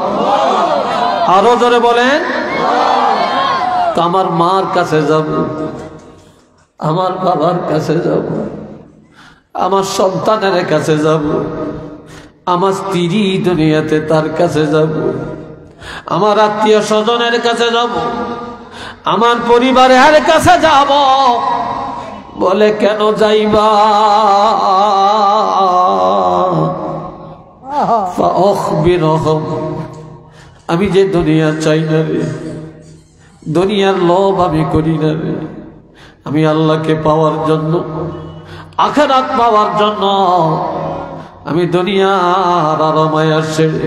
আরো জোরে বলেন আমার মার কাছে যাব আমার বাবার কাছে যাব আমার সন্তানের কাছে যাব আমার স্ত্রী দুনিয়াতে তার কাছে যাব আমার আত্মীয় স্বজনের কাছে যাব আমার পরিবারের কাছে যাব বলে কেন যাইবা আমি যে দুনিয়া চাই না রে দুনিয়ার লোভ আমি করি না রে আমি আল্লাহকে পাওয়ার জন্য আখিরাত পাওয়ার জন্য আমি দুনিয়ার আরামায়া ছেড়ে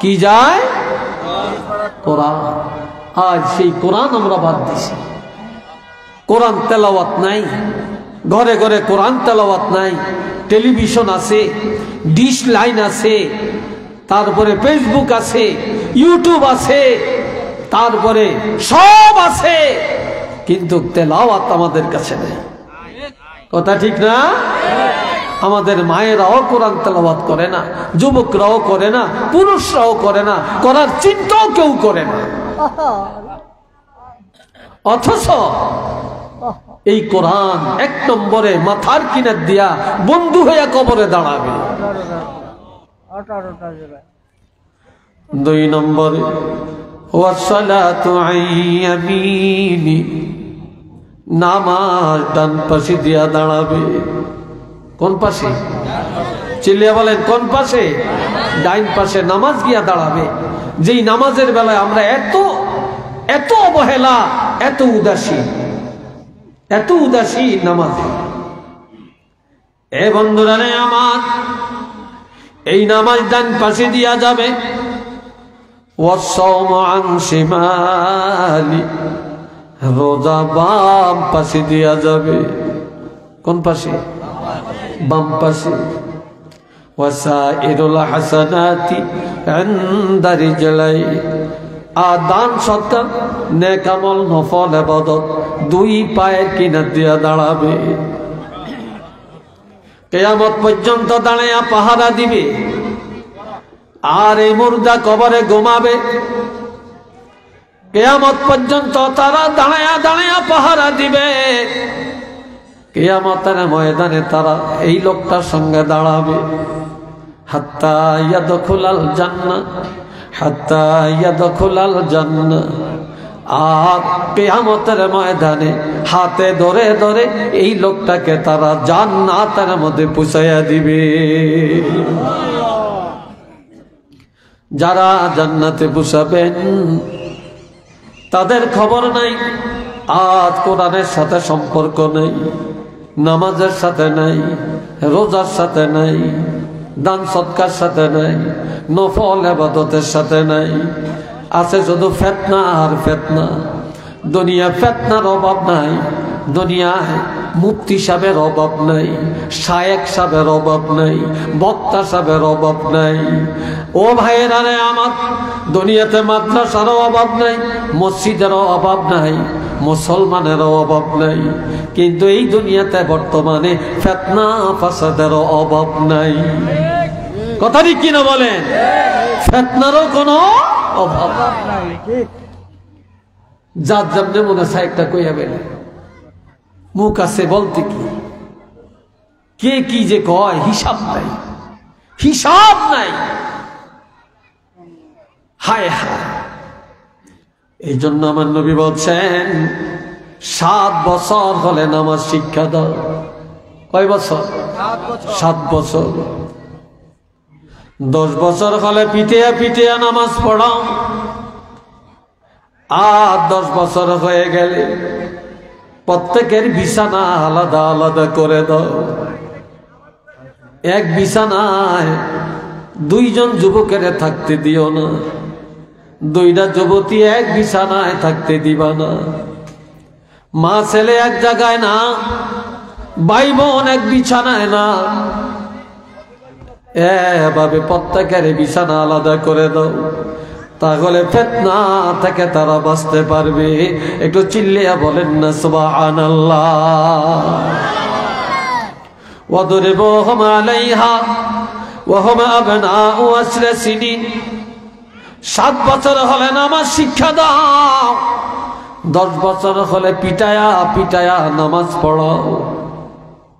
কি যায়? কোরআন। আজ সেই কোরআন আমরা বাদ দিছি। কোরআন তেলাওয়াত নাই, ঘরে ঘরে কোরআন তেলাওয়াত নাই। টেলিভিশন আছে, ডিশ লাইন আছে, তারপরে ফেসবুক আছে, ইউটিউব আছে, তারপরে সব আছে, কিন্তু তেলাওয়াত আমাদের কাছে নেই। কথা ঠিক না? আমাদের মায়েরাও কোরআন তেলাওয়াত করে না, যুবকরাও করে না, পুরুষরাও করে না, করার চিন্তাও কেউ করে না। অথচ এই কোরআন এক নম্বরে মাথার কিনার দিয়া বন্ধু হইয়া কবরে দাঁড়াবে। 2 নম্বরে ওয়াসসালাতু আইয়ামিনি, নামাজ ডান পাশে দিয়া দাঁড়াবে। কোন পাশে? চিল্লিয়া বলেন, কোন পাশে? ডাইন পাশে নামাজ গিয়া দাঁড়াবে। যেই নামাজের বেলায় আমরা এত অবহেলা, এত উদাসী নামাজে। এ বন্ধুরা রে আমার, এই নামাজ ডান পাশে দিয়া যাবে। ওয়াসসাওমু আন শিমালি, রোজা বাম পাশে দিয়া যাবে। কোন পাশে? বাম পাশে। ওয়াসাইরুল হাসানাতি ইনদা রিজলাই, দান সৎকার, নেক আমল, নফল ইবাদত 2 পায়ের কিনার দিয়া দাঁড়াবে। কিয়ামত পর্যন্ত দাঁড়ায়া পাহারা দিবে। আর এই মুর্দা কবরে ঘুমাবে। কিয়ামত পর্যন্ত তারা দাঁড়ায়া পাহারা দিবে। কিয়ামতের ময়দানে তারা এই লোকটার সঙ্গে দাঁড়াবে। হাত্তা ইয়াদখুলাল জান্নাহ, হাত্তা ইয়াদখুলাল জান্নাহ। আর কিয়ামতের ময়দানে হাতে ধরে ধরে এই লোকটাকে তারা জান্নাতের মধ্যে পৌঁছাইয়া দিবে। যারা জান্নাতে পৌঁছাবেন তাদের খবর নাই। আজ কোরআনের সাথে সম্পর্ক নেই, নামাজের সাথে নাই, রোজার সাথে নাই, দান সৎকার সাথে নাই, নফল ইবাদতের সাথে নাই। আছে শুধু ফিতনা আর ফিতনা। দুনিয়া ফিতনার অভাব নাই, দুনিয়ায় মুফতি সাহেবের অভাব নাই, শায়েখ সাহেবের অভাব নাই, বক্তা সাহেবের অভাব নাই। ও ভাইয়েরা রে আমার, দুনিয়াতে মাদ্রাসারও অভাব নাই, মসজিদেরও অভাব নাই, মুসলমানেরও অভাব নাই। কিন্তু এই দুনিয়াতে বর্তমানে ফিতনা ফাসাদেরও অভাব নাই। কথা ঠিক কিনা বলেন? ফিতনারও কোনো অভাব নাই। যার যেমনি মনে চায় একটা কইয়া বেলে, মুখ আছে বলতে কি, কে কি যে কয় হিসাব নাই, হিসাব নাই। হায় হায়। এই জন্য আমার নবী বলছেন 7 বছর হলে নামাজ শিক্ষা দাও। কয় বছর? 7 বছর। 10 বছর হলে পিটিয়া পিটিয়া নামাজ পড়াও। আর 10 বছর হয়ে গেলে প্রত্যেকের বিছানা আলাদা আলাদা করে দাও। এক বিছানায় 2 জন যুবকের থাকতে দিও না, 2টা যুবতী এক বিছানায় থাকতে দিবা না। মা ছেলে এক জায়গায় না, ভাই বোন এক বিছানায় না। এভাবে প্রত্যেকের বিছানা আলাদা করে দাও, তাহলে ফিতনা থেকে তারা বাঁচতে পারবে। একটু চিল্লিয়া বলেন না সুবহানাল্লাহ। ওয়াদরিবুহুম আলাইহা ওয়া হুম আবনাউ 10 সিনিন। 7 বছর হলে নামাজ শিক্ষা দাও, 10 বছর হলে পিটায়া পিটায়া নামাজ পড়াও।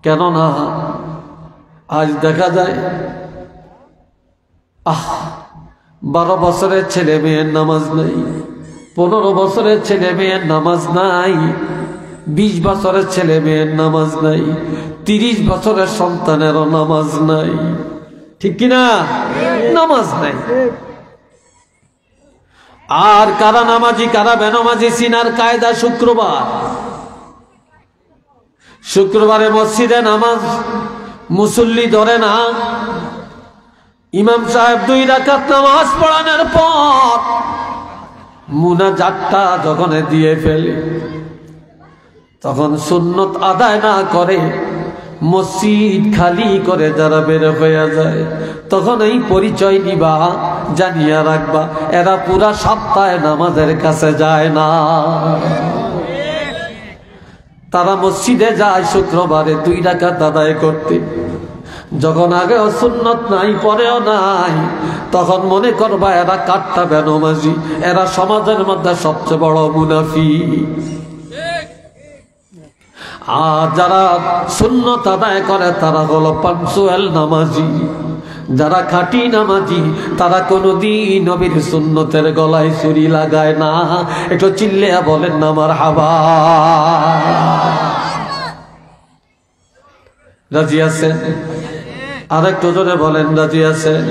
কেন না আজ দেখা যায় 12 বছরের ছেলে মেয়ের নামাজ নাই, 15 বছরের ছেলে মেয়ের নামাজ নাই, 20 বছরের ছেলে মেয়ের নামাজ নাই, 30 বছরের সন্তানেরও নামাজ নাই। ঠিক কিনা? নামাজ নাই। আর কারা নামাজি কারা বেনামাজি চিনার কায়দা শুক্রবারে মসজিদে নামাজ মুসল্লি ধরে না, ইমাম সাহেব 2 রাকাত নামাজ পড়ানোর পর মুনাজাতটা যখন দিয়ে ফেলে, তখন সুন্নত আদায় না করে মসজিদ খালি করে যারা বের হয়ে যায়, তখন এই পরিচয় নিবা, জানিয়া রাখবা এরা পুরা সপ্তাহে নামাজের কাছে যায় না। তারা মসজিদে যায় শুক্রবারে 2 রাকাত আদায় করতে, যখন আগেও সুন্নত নাই পরেও নাই, তখন মনে করবা এরা কাট্টা বেনমাজি, এরা সমাজের মধ্যে সবচেয়ে বড় মুনাফিক। আর যারা সুন্নত আদায় করে তারা হলো পাঞ্চুয়াল নামাজি, যারা খাঁটি নামাজি তারা কোনদিন নবীর সুন্নতের গলায় ছুরি লাগায় না। একটু চিল্লিয়া বলেন না মারহাবা। রাজি আছেন? আর একটু জোরে বলেন রাজি আছেন?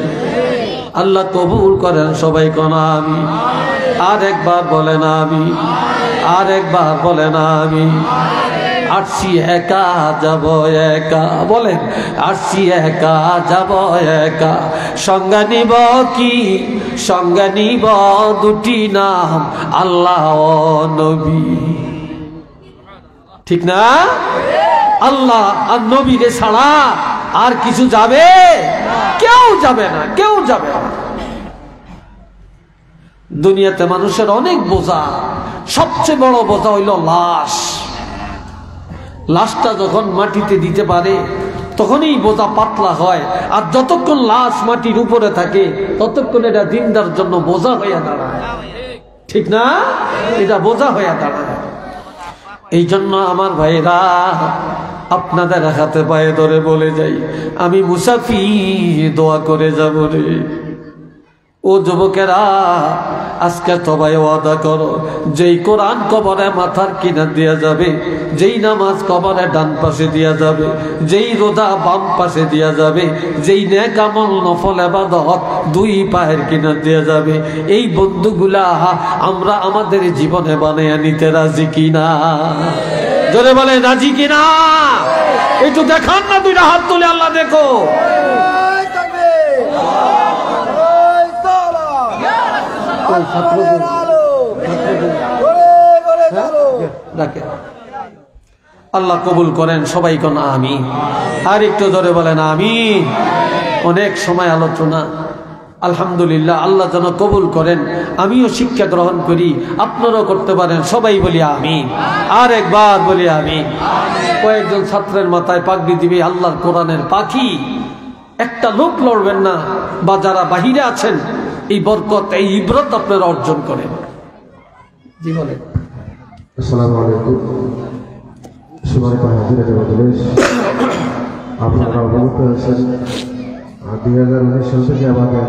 আল্লাহ কবুল করেন সবাই কোন আমি। আর একবার বলেন আমি, আর একবার বলেন আমি। আসছি একা যাব একা, বলেন আসছি একা যাব একা, সঙ্গে নিব কি? সঙ্গে নিব 2টি নাম, আল্লাহ ও নবী। ঠিক না? আল্লাহ আর নবীরে ছাড়া আর কিছু যাবে? কেউ যাবে না, কেউ যাবে না। দুনিয়াতে মানুষের অনেক বোঝা, সবচেয়ে বড় বোঝা হইল লাশ। লাশটা যখন মাটিতে দিতে পারে তখনই বোঝা পাতলা হয়, আর যতক্ষণ লাশ মাটির উপরে থাকে ততক্ষণ এটা জিন্দার জন্য বোঝা হয়ে দাঁড়ায়। ঠিক না? এটা বোঝা হয়ে দাঁড়ায়। এই জন্য আমার ভাইরা, আপনাদের হাতে পায়ে ধরে বলে যাই, আমি মুসাফির, দোয়া করে যাব রে। ও যুবকেরা, আজকে তবাই ওয়াদা করো, যেই কোরআন কবরে মাথার কিনার দেয়া যাবে, যেই নামাজ কবরে ডান পাশে দেয়া যাবে, যেই রোজা বাম পাশে দেয়া যাবে, যেই নেক আমল নফল ইবাদত 2 পায়ের কিনার দেয়া যাবে, এই বন্ধুগুলা আমরা আমাদের জীবনে বানিয়ে নিতে রাজি কিনা? জোরে বলে রাজি কিনা? একটু দেখান না, 2টা হাত তুলে আল্লাহ দেখো। আল্লাহ কবুল করেন সবাই কোন আমিন। আর একটু জোরে বলেন আমিন। অনেক সময় আলোচনা, আলহামদুলিল্লাহ, আল্লাহ যেন কবুল করেন। আমিও শিক্ষা গ্রহণ করি, আপনারাও করতে পারেন, সবাই বলি আমিন। আর একবার বলি আমিন। কয়েকজন ছাত্রের মাথায় পাগড়ি দিবে আল্লাহর কোরআনের পাখি, একটা লোক লড়বেন না, বা যারা বাহিরে আছেন এই বরকত, এই ইবরত আপনারা অর্জন করেন। জি বলেন। আসসালামু আলাইকুম। সম্মানিত হাজিরাতে মজলিস, আপনারা অবগত আছেন 2019 সাল থেকে আমাদের